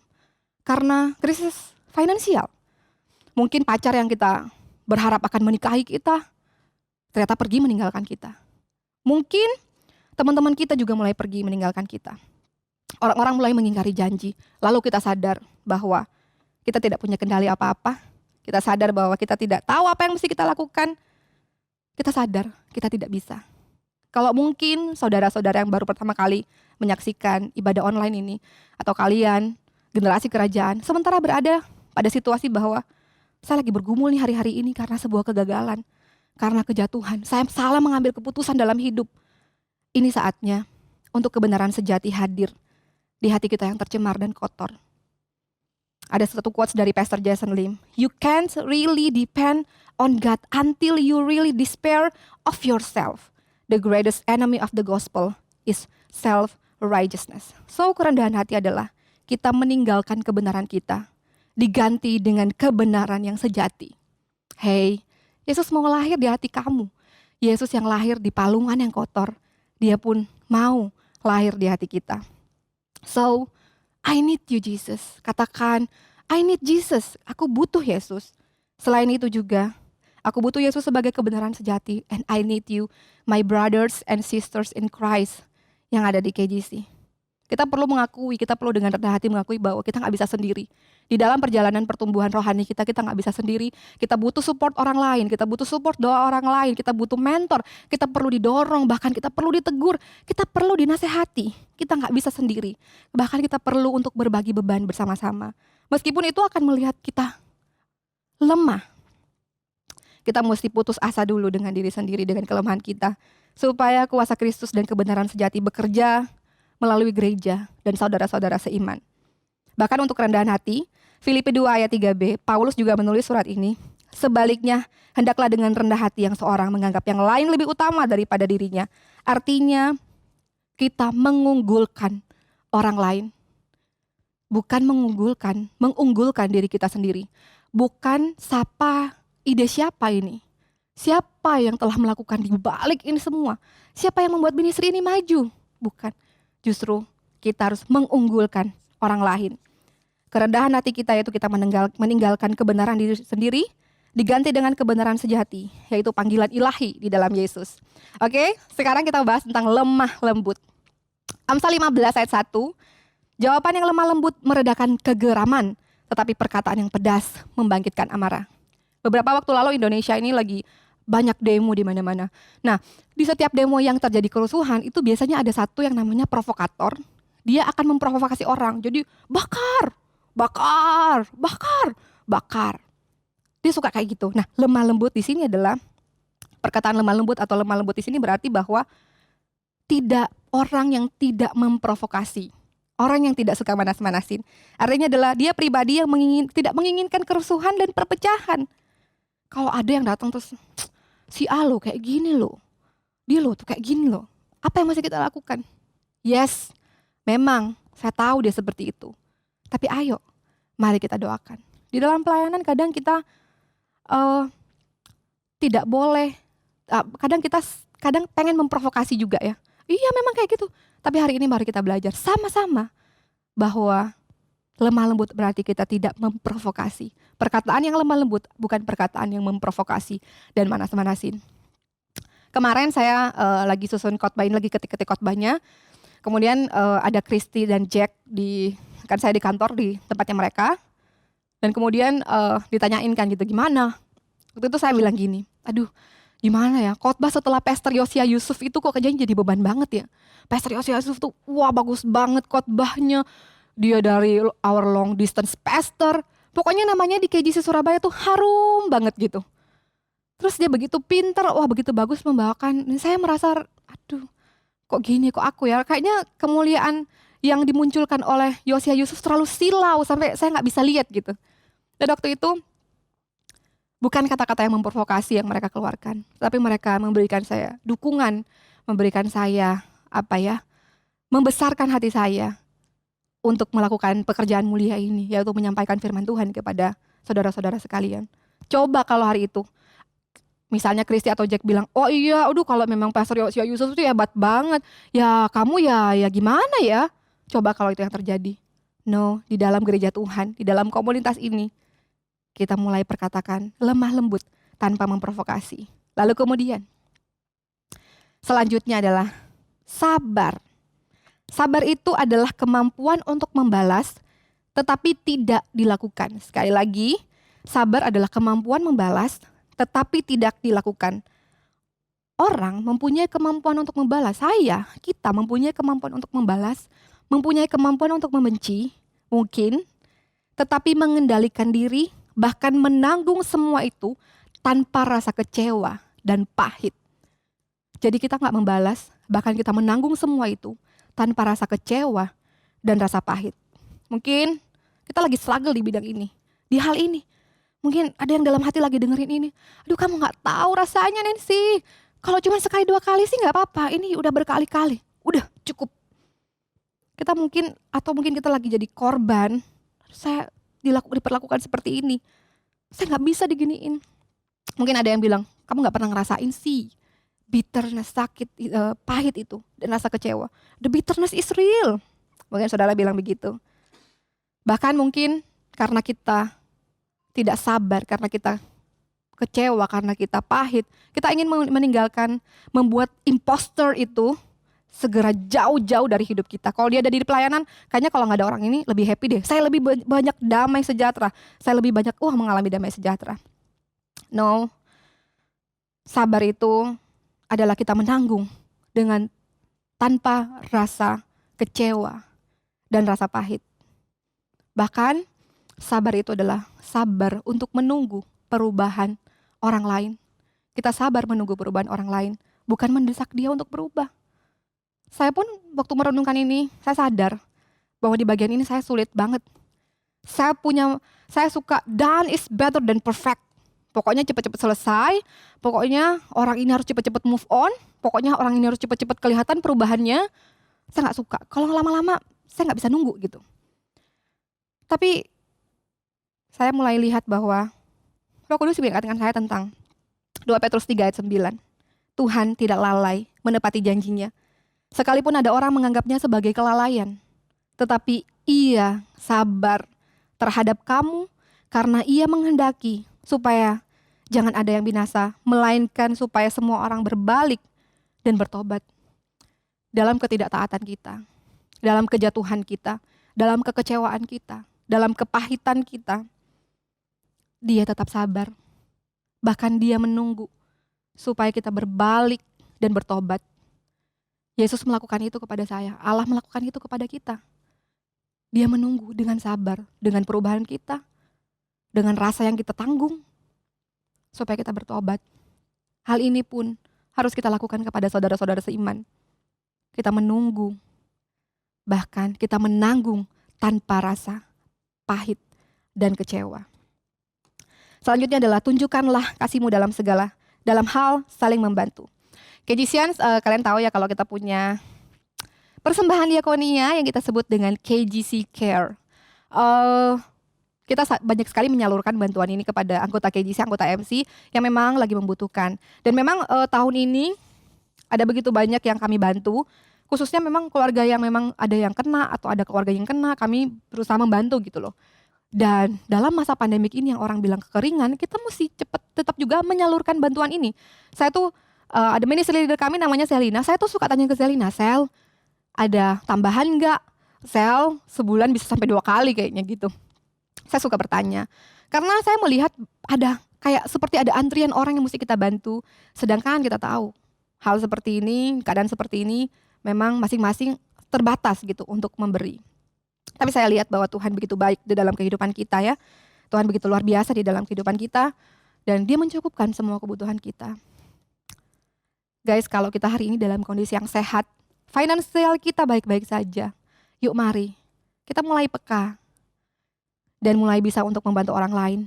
Speaker 5: karena krisis finansial. Mungkin pacar yang kita berharap akan menikahi kita ternyata pergi meninggalkan kita. Mungkin teman-teman kita juga mulai pergi meninggalkan kita. Orang-orang mulai mengingkari janji. Lalu kita sadar bahwa kita tidak punya kendali apa-apa. Kita sadar bahwa kita tidak tahu apa yang mesti kita lakukan. Kita sadar kita tidak bisa. Kalau mungkin saudara-saudara yang baru pertama kali menyaksikan ibadah online ini, atau kalian generasi kerajaan, sementara berada pada situasi bahwa saya lagi bergumul nih hari-hari ini karena sebuah kegagalan. Karena kejatuhan, saya salah mengambil keputusan dalam hidup. Ini saatnya untuk kebenaran sejati hadir di hati kita yang tercemar dan kotor. Ada satu quotes dari Pastor Jason Lim. You can't really depend on God until you really despair of yourself. The greatest enemy of the gospel is self-righteousness. So kerendahan hati adalah kita meninggalkan kebenaran kita, diganti dengan kebenaran yang sejati. Hey, Yesus mau lahir di hati kamu. Yesus yang lahir di palungan yang kotor, dia pun mau lahir di hati kita. So, I need you Jesus. Katakan, I need Jesus. Aku butuh Yesus. Selain itu juga, aku butuh Yesus sebagai kebenaran sejati. And I need you, my brothers and sisters in Christ yang ada di KGC. Kita perlu mengakui, kita perlu dengan rendah hati mengakui bahwa kita nggak bisa sendiri. Di dalam perjalanan pertumbuhan rohani kita nggak bisa sendiri. Kita butuh support orang lain, kita butuh support doa orang lain, kita butuh mentor, kita perlu didorong, bahkan kita perlu ditegur, kita perlu dinasehati. Kita nggak bisa sendiri. Bahkan kita perlu untuk berbagi beban bersama-sama. Meskipun itu akan melihat kita lemah. Kita mesti putus asa dulu dengan diri sendiri, dengan kelemahan kita. Supaya kuasa Kristus dan kebenaran sejati bekerja melalui gereja dan saudara-saudara seiman. Bahkan untuk kerendahan hati, Filipi 2 ayat 3b, Paulus juga menulis surat ini. Sebaliknya, hendaklah dengan rendah hati yang seorang menganggap yang lain lebih utama daripada dirinya. Artinya, kita mengunggulkan orang lain. Bukan mengunggulkan diri kita sendiri. Bukan ide siapa ini. Siapa yang telah melakukan di balik ini semua? Siapa yang membuat ministry ini maju? Bukan. Justru kita harus mengunggulkan orang lain. Kerendahan hati kita yaitu kita meninggalkan kebenaran diri sendiri, diganti dengan kebenaran sejati, yaitu panggilan ilahi di dalam Yesus. Oke, sekarang kita bahas tentang lemah lembut. Amsal 15 ayat 1, jawaban yang lemah lembut meredakan kegeraman, tetapi perkataan yang pedas membangkitkan amarah. Beberapa waktu lalu Indonesia ini lagi banyak demo di mana-mana. Nah, di setiap demo yang terjadi kerusuhan itu biasanya ada satu yang namanya provokator. Dia akan memprovokasi orang. Jadi bakar. Dia suka kayak gitu. Nah, lemah lembut di sini adalah perkataan lemah lembut atau lemah lembut di sini berarti bahwa tidak orang yang tidak memprovokasi. Orang yang tidak suka manas-manasin. Artinya adalah dia pribadi yang tidak menginginkan kerusuhan dan perpecahan. Kalau ada yang datang terus si A lo kayak gini lo, dia lo tuh kayak gini lo. Apa yang masih kita lakukan? Yes, memang saya tahu dia seperti itu. Tapi ayo, mari kita doakan. Di dalam pelayanan kadang kita tidak boleh, kadang pengen memprovokasi juga ya. Iya memang kayak gitu. Tapi hari ini mari kita belajar sama-sama bahwa lemah lembut berarti kita tidak memprovokasi. Perkataan yang lemah lembut bukan perkataan yang memprovokasi dan manas-manasin. Kemarin saya lagi susun khotbah ini, lagi ketik-ketik khotbahnya. Kemudian ada Christy dan Jack kan saya di kantor di tempatnya mereka. Dan kemudian ditanyain kan gitu, gimana? Waktu itu saya bilang gini, aduh gimana ya, khotbah setelah Pastor Yosia Yusuf itu kok kayaknya jadi beban banget ya. Pastor Yosia Yusuf tuh wah bagus banget khotbahnya. Dia dari our long distance pastor. Pokoknya namanya di KJC Surabaya tuh harum banget gitu. Terus dia begitu pinter, wah begitu bagus membawakan. Dan saya merasa, aduh kok gini, kok aku ya. Kayaknya kemuliaan yang dimunculkan oleh Yosia Yusuf terlalu silau sampai saya gak bisa lihat gitu. Dan waktu itu bukan kata-kata yang memprovokasi yang mereka keluarkan. Tapi mereka memberikan saya dukungan, memberikan saya membesarkan hati saya untuk melakukan pekerjaan mulia ini, yaitu menyampaikan firman Tuhan kepada saudara-saudara sekalian. Coba kalau hari itu, misalnya Christy atau Jack bilang, oh iya, aduh kalau memang Pastor Yosia Yusuf itu hebat banget, ya kamu ya gimana ya? Coba kalau itu yang terjadi. No, di dalam gereja Tuhan, di dalam komunitas ini, kita mulai perkatakan lemah lembut tanpa memprovokasi. Lalu kemudian, selanjutnya adalah sabar. Sabar itu adalah kemampuan untuk membalas tetapi tidak dilakukan. Sekali lagi, sabar adalah kemampuan membalas tetapi tidak dilakukan. Orang mempunyai kemampuan untuk membalas. Kita mempunyai kemampuan untuk membalas, mempunyai kemampuan untuk membenci, mungkin, tetapi mengendalikan diri, bahkan menanggung semua itu tanpa rasa kecewa dan pahit. Jadi kita gak membalas, bahkan kita menanggung semua itu tanpa rasa kecewa dan rasa pahit. Mungkin kita lagi struggle di bidang ini, di hal ini. Mungkin ada yang dalam hati lagi dengerin ini. Aduh kamu gak tahu rasanya Nancy. Kalau cuma sekali dua kali sih gak apa-apa. Ini udah berkali-kali. Udah cukup. Kita mungkin kita lagi jadi korban. Saya diperlakukan seperti ini. Saya gak bisa diginiin. Mungkin ada yang bilang, kamu gak pernah ngerasain sih. Bitterness, sakit, pahit itu. Dan rasa kecewa. The bitterness is real. Mungkin saudara bilang begitu. Bahkan mungkin karena kita tidak sabar, karena kita kecewa, karena kita pahit. Kita ingin meninggalkan, membuat imposter itu segera jauh-jauh dari hidup kita. Kalau dia ada di pelayanan, kayaknya kalau nggak ada orang ini lebih happy deh. Saya lebih banyak damai sejahtera. Saya lebih banyak mengalami damai sejahtera. No, sabar itu adalah kita menanggung dengan tanpa rasa kecewa dan rasa pahit. Bahkan sabar itu adalah sabar untuk menunggu perubahan orang lain. Kita sabar menunggu perubahan orang lain, bukan mendesak dia untuk berubah. Saya pun waktu merenungkan ini, saya sadar bahwa di bagian ini saya sulit banget. Saya suka done is better than perfect. Pokoknya cepat-cepat selesai, pokoknya orang ini harus cepat-cepat move on, pokoknya orang ini harus cepat-cepat kelihatan perubahannya. Saya nggak suka. Kalau lama-lama saya nggak bisa nunggu gitu. Tapi saya mulai lihat bahwa Roh Kudus mengingatkan saya tentang 2 Petrus 3 ayat 9. Tuhan tidak lalai menepati janjinya. Sekalipun ada orang menganggapnya sebagai kelalaian, tetapi Ia sabar terhadap kamu karena Ia menghendaki supaya jangan ada yang binasa, melainkan supaya semua orang berbalik dan bertobat. Dalam ketidaktaatan kita, dalam kejatuhan kita, dalam kekecewaan kita, dalam kepahitan kita, Dia tetap sabar. Bahkan Dia menunggu supaya kita berbalik dan bertobat. Yesus melakukan itu kepada saya, Allah melakukan itu kepada kita. Dia menunggu dengan sabar, dengan perubahan kita, dengan rasa yang kita tanggung, supaya kita bertobat. Hal ini pun harus kita lakukan kepada saudara-saudara seiman. Kita menunggu, bahkan kita menanggung tanpa rasa pahit dan kecewa. Selanjutnya adalah tunjukkanlah kasih-Mu dalam hal saling membantu. KGCians, kalian tahu ya kalau kita punya persembahan diakonia yang kita sebut dengan KGC Care. Kita banyak sekali menyalurkan bantuan ini kepada anggota KGC, anggota MC yang memang lagi membutuhkan. Dan memang tahun ini ada begitu banyak yang kami bantu, khususnya memang keluarga yang memang ada yang kena atau ada keluarga yang kena, kami berusaha membantu gitu loh. Dan dalam masa pandemik ini yang orang bilang kekeringan, kita mesti tetap juga menyalurkan bantuan ini. Saya tuh ada ministry leader kami namanya Selina. Saya tuh suka tanya ke Selina, Sel, ada tambahan nggak? Sel, sebulan bisa sampai 2 kali kayaknya gitu. Saya suka bertanya. Karena saya melihat ada seperti ada antrian orang yang mesti kita bantu. Sedangkan kita tahu hal seperti ini, keadaan seperti ini memang masing-masing terbatas gitu untuk memberi. Tapi saya lihat bahwa Tuhan begitu baik di dalam kehidupan kita ya. Tuhan begitu luar biasa di dalam kehidupan kita. Dan Dia mencukupkan semua kebutuhan kita. Guys, kalau kita hari ini dalam kondisi yang sehat, finansial kita baik-baik saja. Yuk mari, kita mulai peka. Dan mulai bisa untuk membantu orang lain.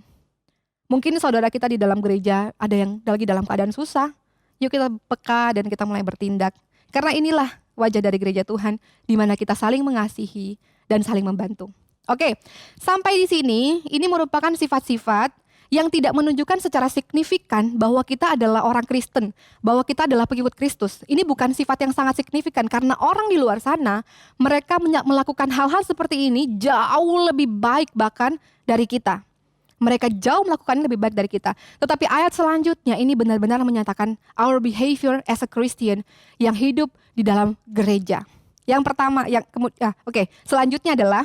Speaker 5: Mungkin saudara kita di dalam gereja ada yang lagi dalam keadaan susah. Yuk kita peka dan kita mulai bertindak. Karena inilah wajah dari gereja Tuhan, di mana kita saling mengasihi dan saling membantu. Oke, sampai di sini, ini merupakan sifat-sifat yang tidak menunjukkan secara signifikan bahwa kita adalah orang Kristen, bahwa kita adalah pengikut Kristus. Ini bukan sifat yang sangat signifikan karena orang di luar sana, mereka melakukan hal-hal seperti ini jauh lebih baik bahkan dari kita. Mereka jauh melakukan lebih baik dari kita. Tetapi ayat selanjutnya ini benar-benar menyatakan our behavior as a Christian yang hidup di dalam gereja. Yang pertama, selanjutnya adalah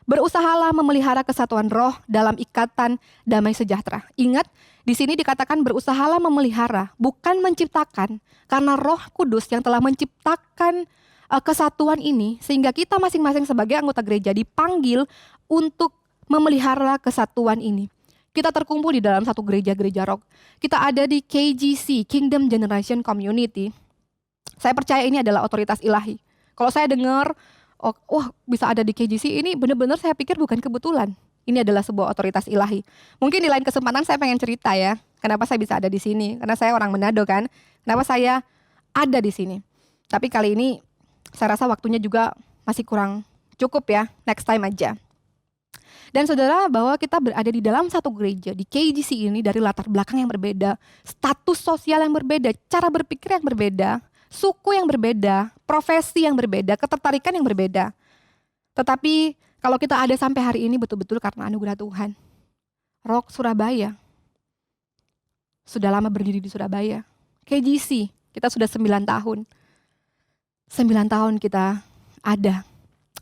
Speaker 5: berusahalah memelihara kesatuan roh dalam ikatan damai sejahtera. Ingat, di sini dikatakan berusahalah memelihara, bukan menciptakan. Karena Roh Kudus yang telah menciptakan kesatuan ini, sehingga kita masing-masing sebagai anggota gereja dipanggil untuk memelihara kesatuan ini. Kita terkumpul di dalam satu gereja rock. Kita ada di KGC, Kingdom Generation Community. Saya percaya ini adalah otoritas ilahi. Kalau saya dengar, bisa ada di KGC ini benar-benar saya pikir bukan kebetulan. Ini adalah sebuah otoritas ilahi. Mungkin di lain kesempatan saya pengen cerita ya, kenapa saya bisa ada di sini. Karena saya orang Manado kan, kenapa saya ada di sini. Tapi kali ini saya rasa waktunya juga masih kurang cukup ya, next time aja. Dan saudara, bahwa kita berada di dalam satu gereja, di KGC ini dari latar belakang yang berbeda, status sosial yang berbeda, cara berpikir yang berbeda, suku yang berbeda, profesi yang berbeda, ketertarikan yang berbeda. Tetapi kalau kita ada sampai hari ini betul-betul karena anugerah Tuhan. Rock Surabaya, sudah lama berdiri di Surabaya. KGC, kita sudah 9 tahun. 9 tahun kita ada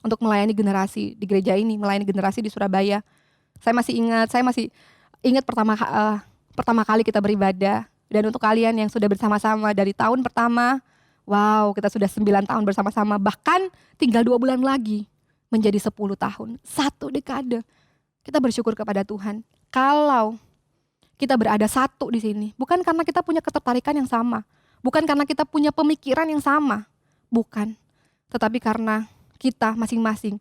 Speaker 5: untuk melayani generasi di gereja ini, melayani generasi di Surabaya. Saya masih ingat pertama kali kita beribadah. Dan untuk kalian yang sudah bersama-sama dari tahun pertama, wow, kita sudah 9 tahun bersama-sama, bahkan tinggal 2 bulan lagi menjadi 10 tahun, 1 dekade. Kita bersyukur kepada Tuhan. Kalau kita berada satu di sini, bukan karena kita punya ketertarikan yang sama, bukan karena kita punya pemikiran yang sama, bukan, tetapi karena kita masing-masing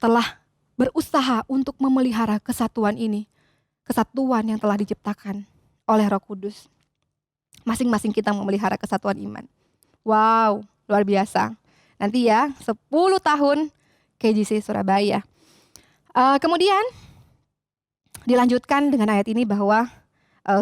Speaker 5: telah berusaha untuk memelihara kesatuan ini, kesatuan yang telah diciptakan oleh Roh Kudus. Masing-masing kita memelihara kesatuan iman. Wow, luar biasa. Nanti ya, 10 tahun KJC Surabaya. Kemudian dilanjutkan dengan ayat ini bahwa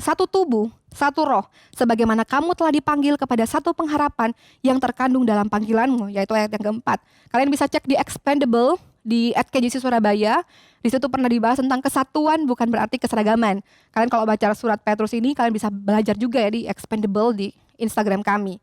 Speaker 5: satu tubuh, satu roh, sebagaimana kamu telah dipanggil kepada satu pengharapan yang terkandung dalam panggilanmu, yaitu ayat yang keempat. Kalian bisa cek di Expandable di @KJC Surabaya. Di situ pernah dibahas tentang kesatuan bukan berarti keseragaman. Kalian kalau baca surat Petrus ini, kalian bisa belajar juga ya di Expandable di Instagram kami.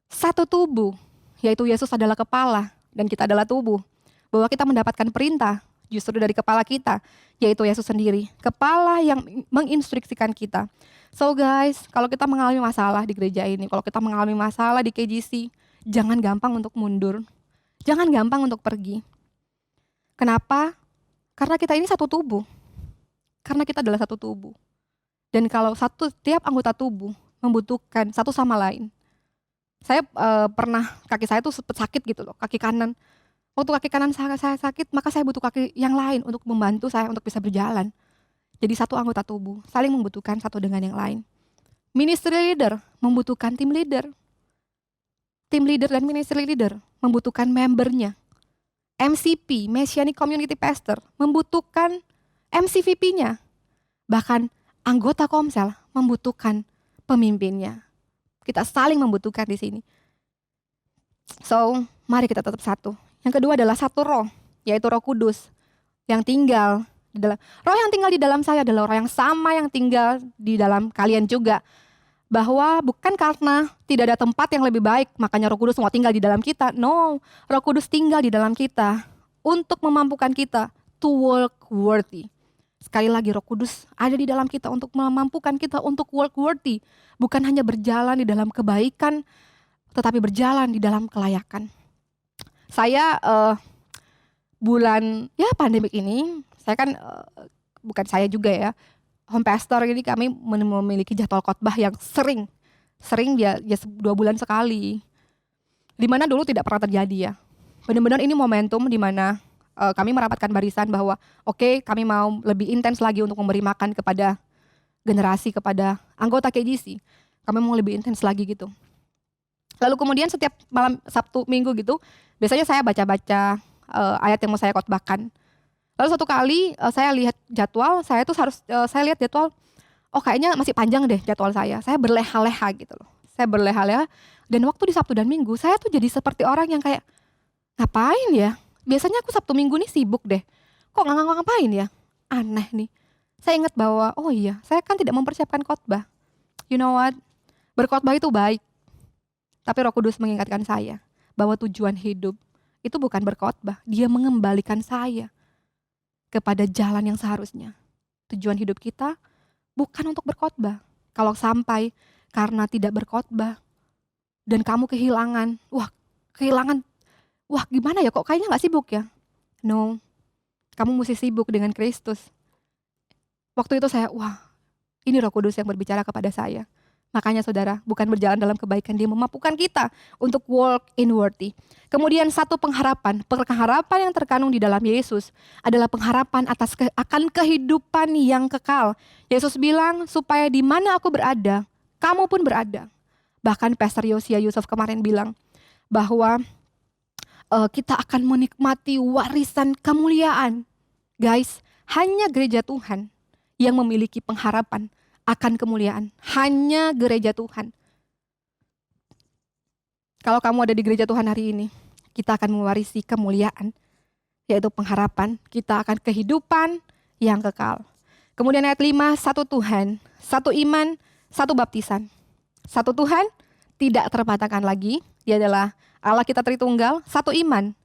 Speaker 5: Satu tubuh, yaitu Yesus adalah kepala dan kita adalah tubuh. Bahwa kita mendapatkan perintah justru dari kepala kita, yaitu Yesus sendiri. Kepala yang menginstruksikan kita. So guys, kalau kita mengalami masalah di gereja ini, kalau kita mengalami masalah di KJC, jangan gampang untuk mundur. Jangan gampang untuk pergi. Kenapa? Karena kita ini satu tubuh. Karena kita adalah satu tubuh. Dan kalau tiap anggota tubuh membutuhkan satu sama lain. Saya pernah, kaki saya tuh sakit gitu loh, kaki kanan. Waktu kaki kanan saya sakit, maka saya butuh kaki yang lain untuk membantu saya untuk bisa berjalan. Jadi satu anggota tubuh, saling membutuhkan satu dengan yang lain. Ministry leader membutuhkan tim leader. Tim leader dan ministry leader membutuhkan membernya. MCP, Messianic Community Pastor, membutuhkan MCVP-nya. Bahkan anggota Komsel membutuhkan pemimpinnya. Kita saling membutuhkan di sini. So, mari kita tetap satu. Yang kedua adalah satu roh, yaitu Roh Kudus yang tinggal di dalam. Roh yang tinggal di dalam saya adalah roh yang sama yang tinggal di dalam kalian juga. Bahwa bukan karena tidak ada tempat yang lebih baik, makanya Roh Kudus mau tinggal di dalam kita. No, Roh Kudus tinggal di dalam kita untuk memampukan kita to walk worthy. Sekali lagi, Roh Kudus ada di dalam kita untuk memampukan kita untuk walk worthy. Bukan hanya berjalan di dalam kebaikan, tetapi berjalan di dalam kelayakan. Saya bulan pandemik ini, saya kan bukan saya juga ya, home pastor ini kami memiliki jadwal khotbah yang sering ya 2 bulan sekali. Dimana dulu tidak pernah terjadi ya. Benar-benar ini momentum dimana kami merapatkan barisan bahwa oke, kami mau lebih intens lagi untuk memberi makan kepada generasi, kepada anggota KJC. Kami mau lebih intens lagi gitu. Lalu kemudian setiap malam Sabtu Minggu gitu, biasanya saya baca-baca ayat yang mau saya khotbahkan. Lalu satu kali saya lihat jadwal, saya lihat jadwal, oh kayaknya masih panjang deh jadwal saya. Saya berleha-leha gitu loh. Saya berleha-leha dan waktu di Sabtu dan Minggu saya tuh jadi seperti orang yang kayak ngapain ya? Biasanya aku Sabtu Minggu nih sibuk deh. Kok nggak ngapain ya? Aneh nih. Saya ingat bahwa oh iya, saya kan tidak mempersiapkan khotbah. You know what? Berkhotbah itu baik. Tapi Roh Kudus mengingatkan saya bahwa tujuan hidup itu bukan berkhotbah. Dia mengembalikan saya kepada jalan yang seharusnya. Tujuan hidup kita bukan untuk berkhotbah. Kalau sampai karena tidak berkhotbah dan kamu kehilangan, gimana ya, kok kayaknya gak sibuk ya? No, kamu mesti sibuk dengan Kristus. Waktu itu saya, ini Roh Kudus yang berbicara kepada saya. Makanya saudara, bukan berjalan dalam kebaikan, dia memampukan kita untuk walk in worthy. Kemudian satu pengharapan yang terkandung di dalam Yesus adalah pengharapan akan kehidupan yang kekal. Yesus bilang supaya di mana aku berada, kamu pun berada. Bahkan Pastor Yosia Yusuf kemarin bilang bahwa kita akan menikmati warisan kemuliaan. Guys, hanya gereja Tuhan yang memiliki pengharapan akan kemuliaan. Hanya gereja Tuhan. Kalau kamu ada di gereja Tuhan hari ini, kita akan mewarisi kemuliaan, yaitu pengharapan. Kita akan kehidupan yang kekal. Kemudian ayat 5, satu Tuhan, satu iman, satu baptisan. Satu Tuhan, tidak terbataskan lagi. Dia adalah Allah kita Tritunggal, satu iman.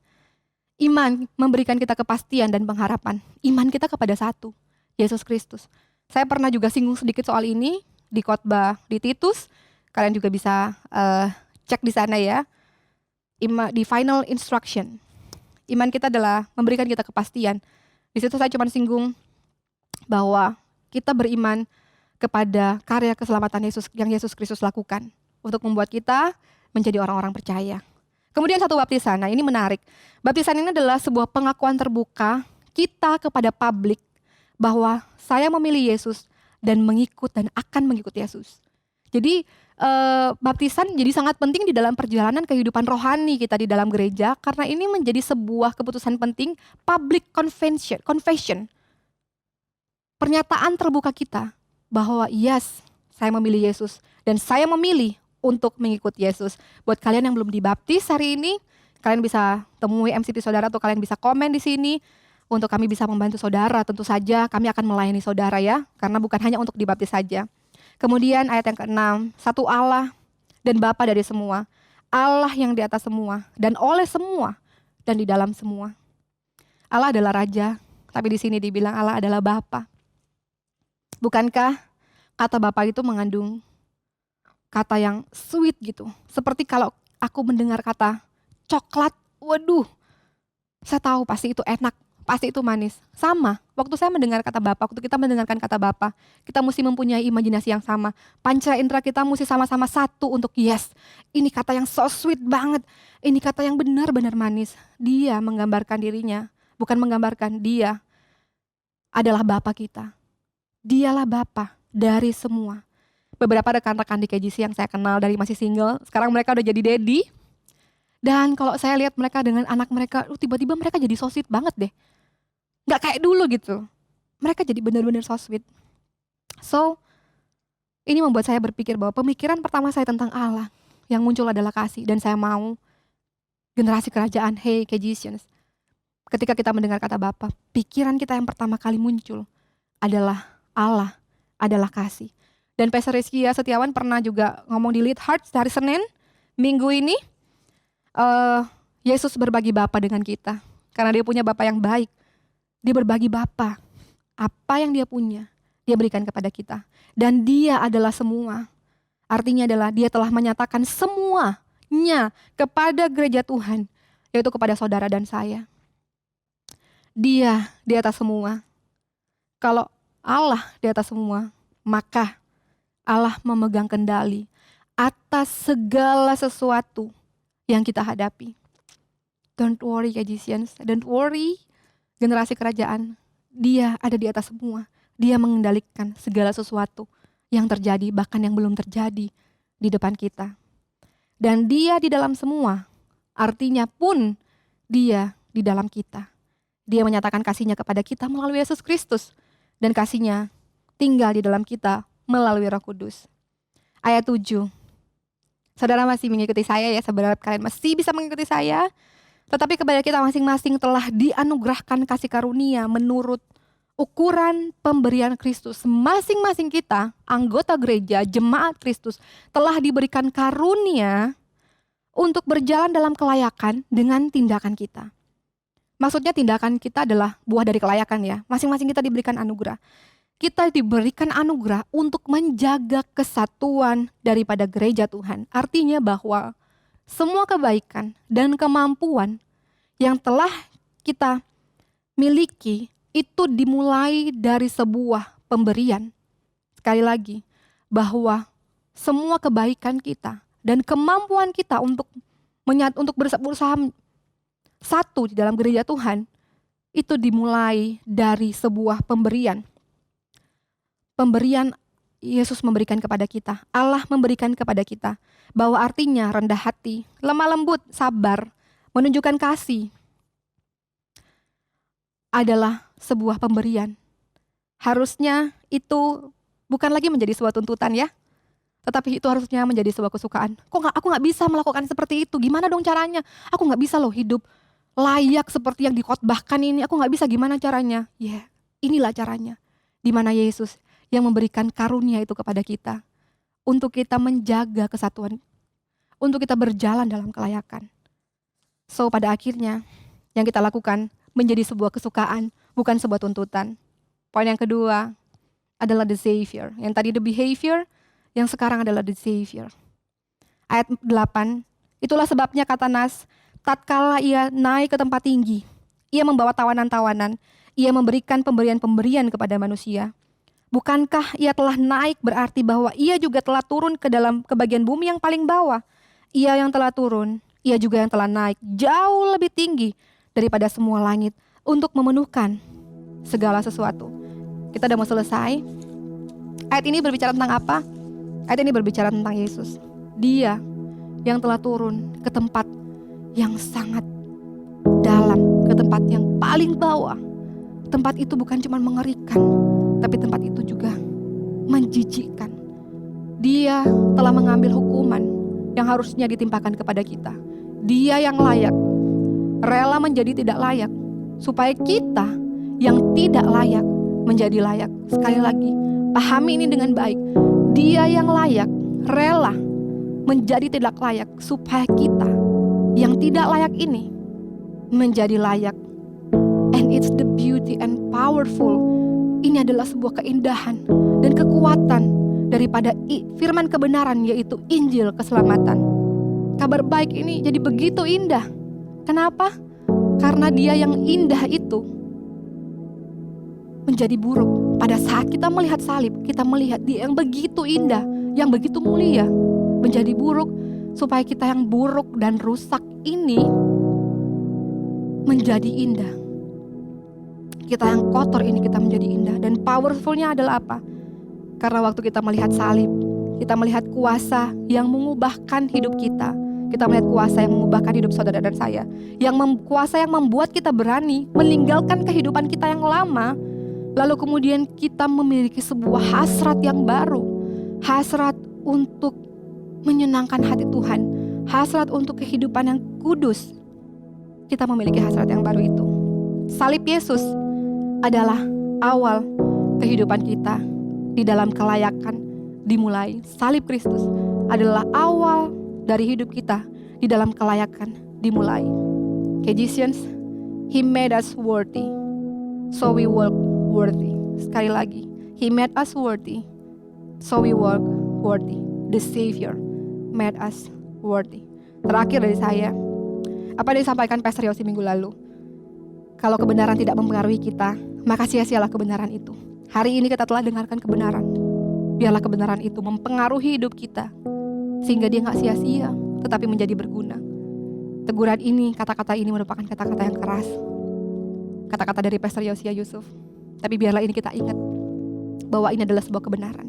Speaker 5: Iman memberikan kita kepastian dan pengharapan. Iman kita kepada satu, Yesus Kristus. Saya pernah juga singgung sedikit soal ini di khotbah di Titus. Kalian juga bisa cek di sana ya. Di final instruction. Iman kita adalah memberikan kita kepastian. Di situ saya cuma singgung bahwa kita beriman kepada karya keselamatan Yesus yang Yesus Kristus lakukan untuk membuat kita menjadi orang-orang percaya. Kemudian satu baptisan. Nah, ini menarik. Baptisan ini adalah sebuah pengakuan terbuka kita kepada publik bahwa saya memilih Yesus dan mengikut dan akan mengikut Yesus. Jadi baptisan jadi sangat penting di dalam perjalanan kehidupan rohani kita di dalam gereja karena ini menjadi sebuah keputusan penting, public confession. Pernyataan terbuka kita bahwa yes, saya memilih Yesus dan saya memilih untuk mengikut Yesus. Buat kalian yang belum dibaptis hari ini, kalian bisa temui MCP Saudara atau kalian bisa komen di sini untuk kami bisa membantu saudara. Tentu saja kami akan melayani saudara ya, karena bukan hanya untuk dibaptis saja. Kemudian ayat yang ke-6, satu Allah dan Bapa dari semua, Allah yang di atas semua dan oleh semua dan di dalam semua. Allah adalah Raja, tapi di sini dibilang Allah adalah Bapa. Bukankah kata Bapa itu mengandung kata yang sweet gitu. Seperti kalau aku mendengar kata coklat, waduh, saya tahu pasti itu enak, pasti itu manis. Sama, waktu saya mendengar kata Bapa, waktu kita mendengarkan kata Bapa, kita mesti mempunyai imajinasi yang sama. Panca indera kita mesti sama-sama satu untuk yes, ini kata yang so sweet banget, ini kata yang benar-benar manis. Dia menggambarkan dirinya, bukan menggambarkan, dia adalah Bapa kita. Dialah Bapa dari semua. Beberapa rekan-rekan di KJC yang saya kenal dari masih single, sekarang mereka udah jadi daddy. Dan kalau saya lihat mereka dengan anak mereka, tiba-tiba mereka jadi so sweet banget deh. Gak kayak dulu gitu. Mereka jadi benar-benar so sweet. So, ini membuat saya berpikir bahwa pemikiran pertama saya tentang Allah yang muncul adalah kasih. Dan saya mau generasi kerajaan, hey KJCians, ketika kita mendengar kata Bapa, pikiran kita yang pertama kali muncul adalah Allah, adalah kasih. Dan Pastor Rizkia Setiawan pernah juga ngomong di Lead Hearts hari Senin, minggu ini, Yesus berbagi Bapa dengan kita. Karena dia punya Bapa yang baik. Dia berbagi Bapa. Apa yang dia punya, dia berikan kepada kita. Dan dia adalah semua. Artinya adalah dia telah menyatakan semuanya kepada gereja Tuhan. Yaitu kepada saudara dan saya. Dia di atas semua. Kalau Allah di atas semua, maka Allah memegang kendali atas segala sesuatu yang kita hadapi. Don't worry KJCians, don't worry generasi kerajaan. Dia ada di atas semua. Dia mengendalikan segala sesuatu yang terjadi, bahkan yang belum terjadi di depan kita. Dan dia di dalam semua, artinya pun dia di dalam kita. Dia menyatakan kasihnya kepada kita melalui Yesus Kristus. Dan kasihnya tinggal di dalam kita melalui Roh Kudus. Ayat 7. Saudara masih mengikuti saya ya, saya berharap kalian masih bisa mengikuti saya. Tetapi kepada kita masing-masing telah dianugerahkan kasih karunia menurut ukuran pemberian Kristus. Masing-masing kita, anggota gereja, jemaat Kristus, telah diberikan karunia untuk berjalan dalam kelayakan dengan tindakan kita. Maksudnya tindakan kita adalah buah dari kelayakan ya. Masing-masing kita diberikan anugerah. Kita diberikan anugerah untuk menjaga kesatuan daripada gereja Tuhan. Artinya bahwa semua kebaikan dan kemampuan yang telah kita miliki itu dimulai dari sebuah pemberian. Sekali lagi, bahwa semua kebaikan kita dan kemampuan kita untuk berusaha satu di dalam gereja Tuhan itu dimulai dari sebuah pemberian. Pemberian Yesus memberikan kepada kita, Allah memberikan kepada kita, bahwa artinya rendah hati, lemah lembut, sabar, menunjukkan kasih adalah sebuah pemberian. Harusnya itu bukan lagi menjadi sebuah tuntutan ya, tetapi itu harusnya menjadi sebuah kesukaan. Aku nggak bisa melakukan seperti itu, gimana dong caranya? Aku nggak bisa loh hidup layak seperti yang dikhotbahkan ini, aku nggak bisa, gimana caranya? Ya, inilah caranya, di mana Yesus yang memberikan karunia itu kepada kita untuk kita menjaga kesatuan, untuk kita berjalan dalam kelayakan. So pada akhirnya yang kita lakukan menjadi sebuah kesukaan, bukan sebuah tuntutan. Poin yang kedua adalah the Savior. Yang tadi the behavior, yang sekarang adalah the Savior. Ayat 8, itulah sebabnya kata Nas, tatkala ia naik ke tempat tinggi, ia membawa tawanan-tawanan, ia memberikan pemberian-pemberian kepada manusia. Bukankah ia telah naik berarti bahwa ia juga telah turun ke bagian bumi yang paling bawah? Ia yang telah turun, ia juga yang telah naik jauh lebih tinggi daripada semua langit untuk memenuhkan segala sesuatu. Kita udah mau selesai. Ayat ini berbicara tentang apa? Ayat ini berbicara tentang Yesus. Dia yang telah turun ke tempat yang sangat dalam, ke tempat yang paling bawah. Tempat itu bukan cuma mengerikan, tapi tempat itu juga menjijikkan. Dia telah mengambil hukuman yang harusnya ditimpakan kepada kita. Dia yang layak, rela menjadi tidak layak, supaya kita yang tidak layak menjadi layak. Sekali lagi, pahami ini dengan baik. Dia yang layak, rela menjadi tidak layak, supaya kita yang tidak layak ini menjadi layak. And it's the beauty and powerful. Ini adalah sebuah keindahan dan kekuatan daripada firman kebenaran, yaitu Injil keselamatan. Kabar baik ini jadi begitu indah. Kenapa? Karena dia yang indah itu menjadi buruk. Pada saat kita melihat salib, kita melihat dia yang begitu indah, yang begitu mulia, menjadi buruk, supaya kita yang buruk dan rusak ini menjadi indah. Kita yang kotor ini kita menjadi indah. Dan powerfulnya adalah apa? Karena waktu kita melihat salib, kita melihat kuasa yang mengubahkan hidup kita. Kita melihat kuasa yang mengubahkan hidup saudara dan saya. Kuasa yang membuat kita berani meninggalkan kehidupan kita yang lama. Lalu kemudian kita memiliki sebuah hasrat yang baru. Hasrat untuk menyenangkan hati Tuhan. Hasrat untuk kehidupan yang kudus. Kita memiliki hasrat yang baru itu. Salib Yesus adalah awal kehidupan kita di dalam kelayakan dimulai. Salib Kristus adalah awal dari hidup kita di dalam kelayakan dimulai. Ephesians, He made us worthy, so we walk worthy. Sekali lagi, He made us worthy, so we walk worthy. The Savior made us worthy. Terakhir dari saya, apa yang disampaikan Pastor Yosi minggu lalu? Kalau kebenaran tidak mempengaruhi kita, maka sia-sialah kebenaran itu. Hari ini kita telah dengarkan kebenaran. Biarlah kebenaran itu mempengaruhi hidup kita, sehingga dia gak sia-sia, tetapi menjadi berguna. Teguran ini, kata-kata ini merupakan kata-kata yang keras. Kata-kata dari Pastor Yosia Yusuf. Tapi biarlah ini kita ingat, bahwa ini adalah sebuah kebenaran.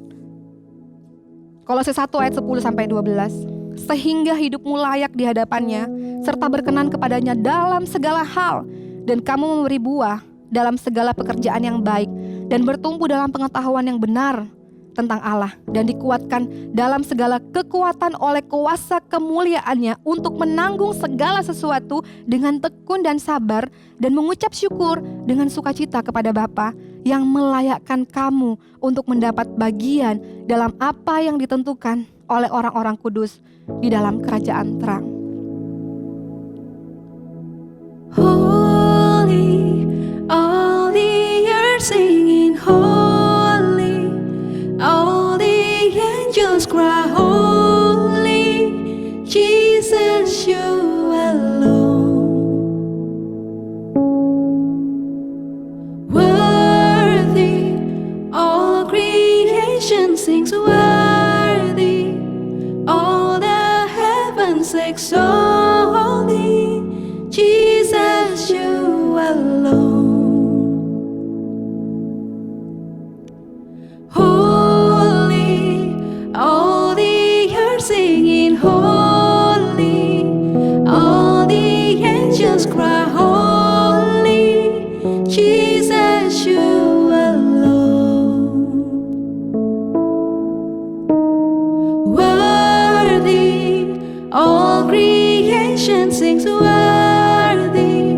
Speaker 5: Kolose 1 ayat 10-12. Sehingga hidupmu layak di hadapannya, serta berkenan kepadanya dalam segala hal, dan kamu memberi buah dalam segala pekerjaan yang baik, dan bertumbuh dalam pengetahuan yang benar tentang Allah, dan dikuatkan dalam segala kekuatan oleh kuasa kemuliaannya untuk menanggung segala sesuatu dengan tekun dan sabar, dan mengucap syukur dengan sukacita kepada Bapa yang melayakkan kamu untuk mendapat bagian dalam apa yang ditentukan oleh orang-orang kudus di dalam kerajaan terang.
Speaker 8: Holy, all the earth singing holy, all the angels cry holy, Jesus you alone. Worthy, all creation sings worthy, all the heavens exalt thee, Jesus you alone. Holy, all the earth singing holy, all the angels cry holy, Jesus you alone. Worthy, all creation sings worthy,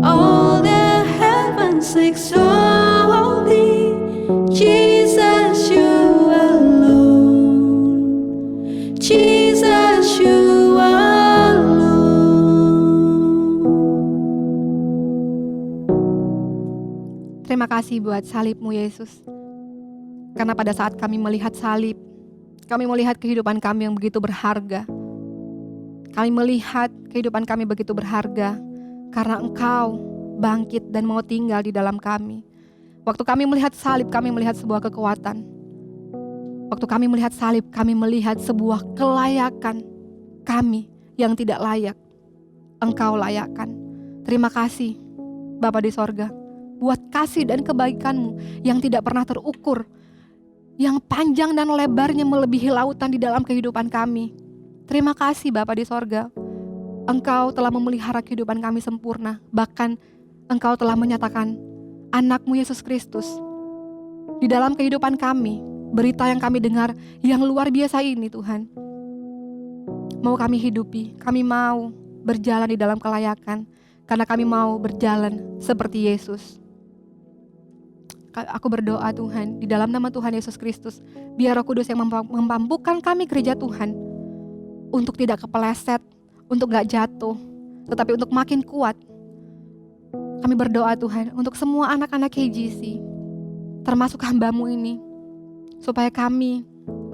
Speaker 8: all the heavens exalt thee, Jesus
Speaker 5: kasih buat salib-Mu Yesus. Karena pada saat kami melihat salib, kami melihat kehidupan kami yang begitu berharga. Kami melihat kehidupan kami begitu berharga karena Engkau bangkit dan mau tinggal di dalam kami. Waktu kami melihat salib, kami melihat sebuah kekuatan. Waktu kami melihat salib, kami melihat sebuah kelayakan kami yang tidak layak. Engkau layakkan. Terima kasih Bapa di sorga, buat kasih dan kebaikan-Mu yang tidak pernah terukur, yang panjang dan lebarnya melebihi lautan di dalam kehidupan kami. Terima kasih Bapa di sorga, Engkau telah memelihara kehidupan kami sempurna. Bahkan Engkau telah menyatakan anak-Mu Yesus Kristus di dalam kehidupan kami. Berita yang kami dengar yang luar biasa ini Tuhan, mau kami hidupi. Kami mau berjalan di dalam kelayakan, karena kami mau berjalan seperti Yesus. Aku berdoa Tuhan, di dalam nama Tuhan Yesus Kristus, biar Roh Kudus yang memampukan kami gereja Tuhan untuk tidak kepeleset, untuk gak jatuh, tetapi untuk makin kuat. Kami berdoa Tuhan untuk semua anak-anak KGC, termasuk hamba-Mu ini, supaya kami,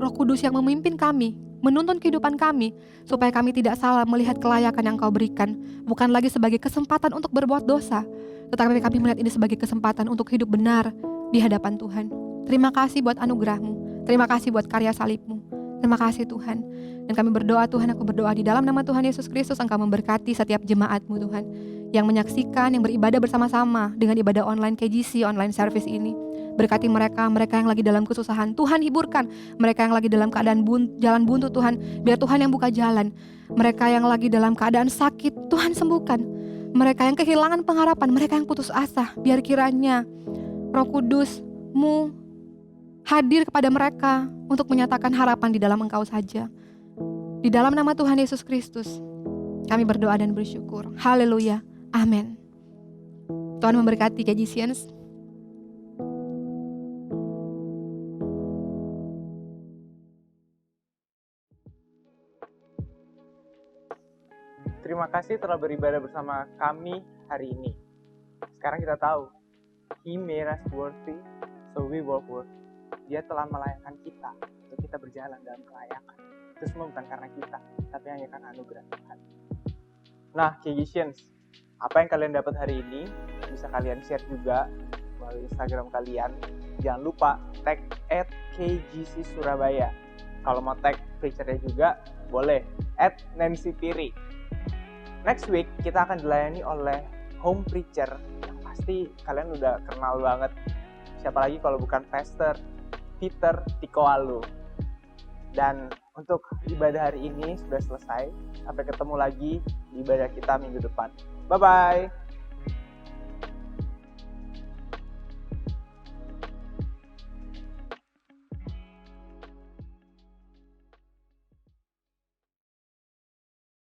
Speaker 5: Roh Kudus yang memimpin kami, menuntun kehidupan kami, supaya kami tidak salah melihat kelayakan yang Kau berikan, bukan lagi sebagai kesempatan untuk berbuat dosa, tetapi kami melihat ini sebagai kesempatan untuk hidup benar di hadapan Tuhan. Terima kasih buat anugerah-Mu, terima kasih buat karya salib-Mu, terima kasih Tuhan. Dan kami berdoa Tuhan, aku berdoa di dalam nama Tuhan Yesus Kristus, Engkau memberkati setiap jemaat-Mu Tuhan, yang menyaksikan, yang beribadah bersama-sama dengan ibadah online KGC, online service ini. Berkati mereka yang lagi dalam kesusahan, Tuhan hiburkan. Mereka yang lagi dalam keadaan jalan buntu Tuhan, biar Tuhan yang buka jalan. Mereka yang lagi dalam keadaan sakit, Tuhan sembuhkan. Mereka yang kehilangan pengharapan, mereka yang putus asa, biar kiranya Roh Kudus-Mu hadir kepada mereka untuk menyatakan harapan di dalam Engkau saja. Di dalam nama Tuhan Yesus Kristus, kami berdoa dan bersyukur. Haleluya, amin. Tuhan memberkati KGCians.
Speaker 6: Terima kasih telah beribadah bersama kami hari ini. Sekarang kita tahu, He made us worthy, so we walk worthy. Dia telah melayakkan kita untuk kita berjalan dalam kelayakan. Itu semua bukan karena kita, tapi hanya karena anugerah Tuhan. Nah, KGCians, apa yang kalian dapat hari ini bisa kalian share juga melalui Instagram kalian. Jangan lupa tag @KGC_Surabaya. Kalau mau tag preacher-nya juga boleh @NancyPiri. Next week kita akan dilayani oleh home preacher yang pasti kalian udah kenal banget. Siapa lagi kalau bukan Pastor Peter Tikoalu. Dan untuk ibadah hari ini sudah selesai. Sampai ketemu lagi di ibadah kita minggu depan. Bye-bye.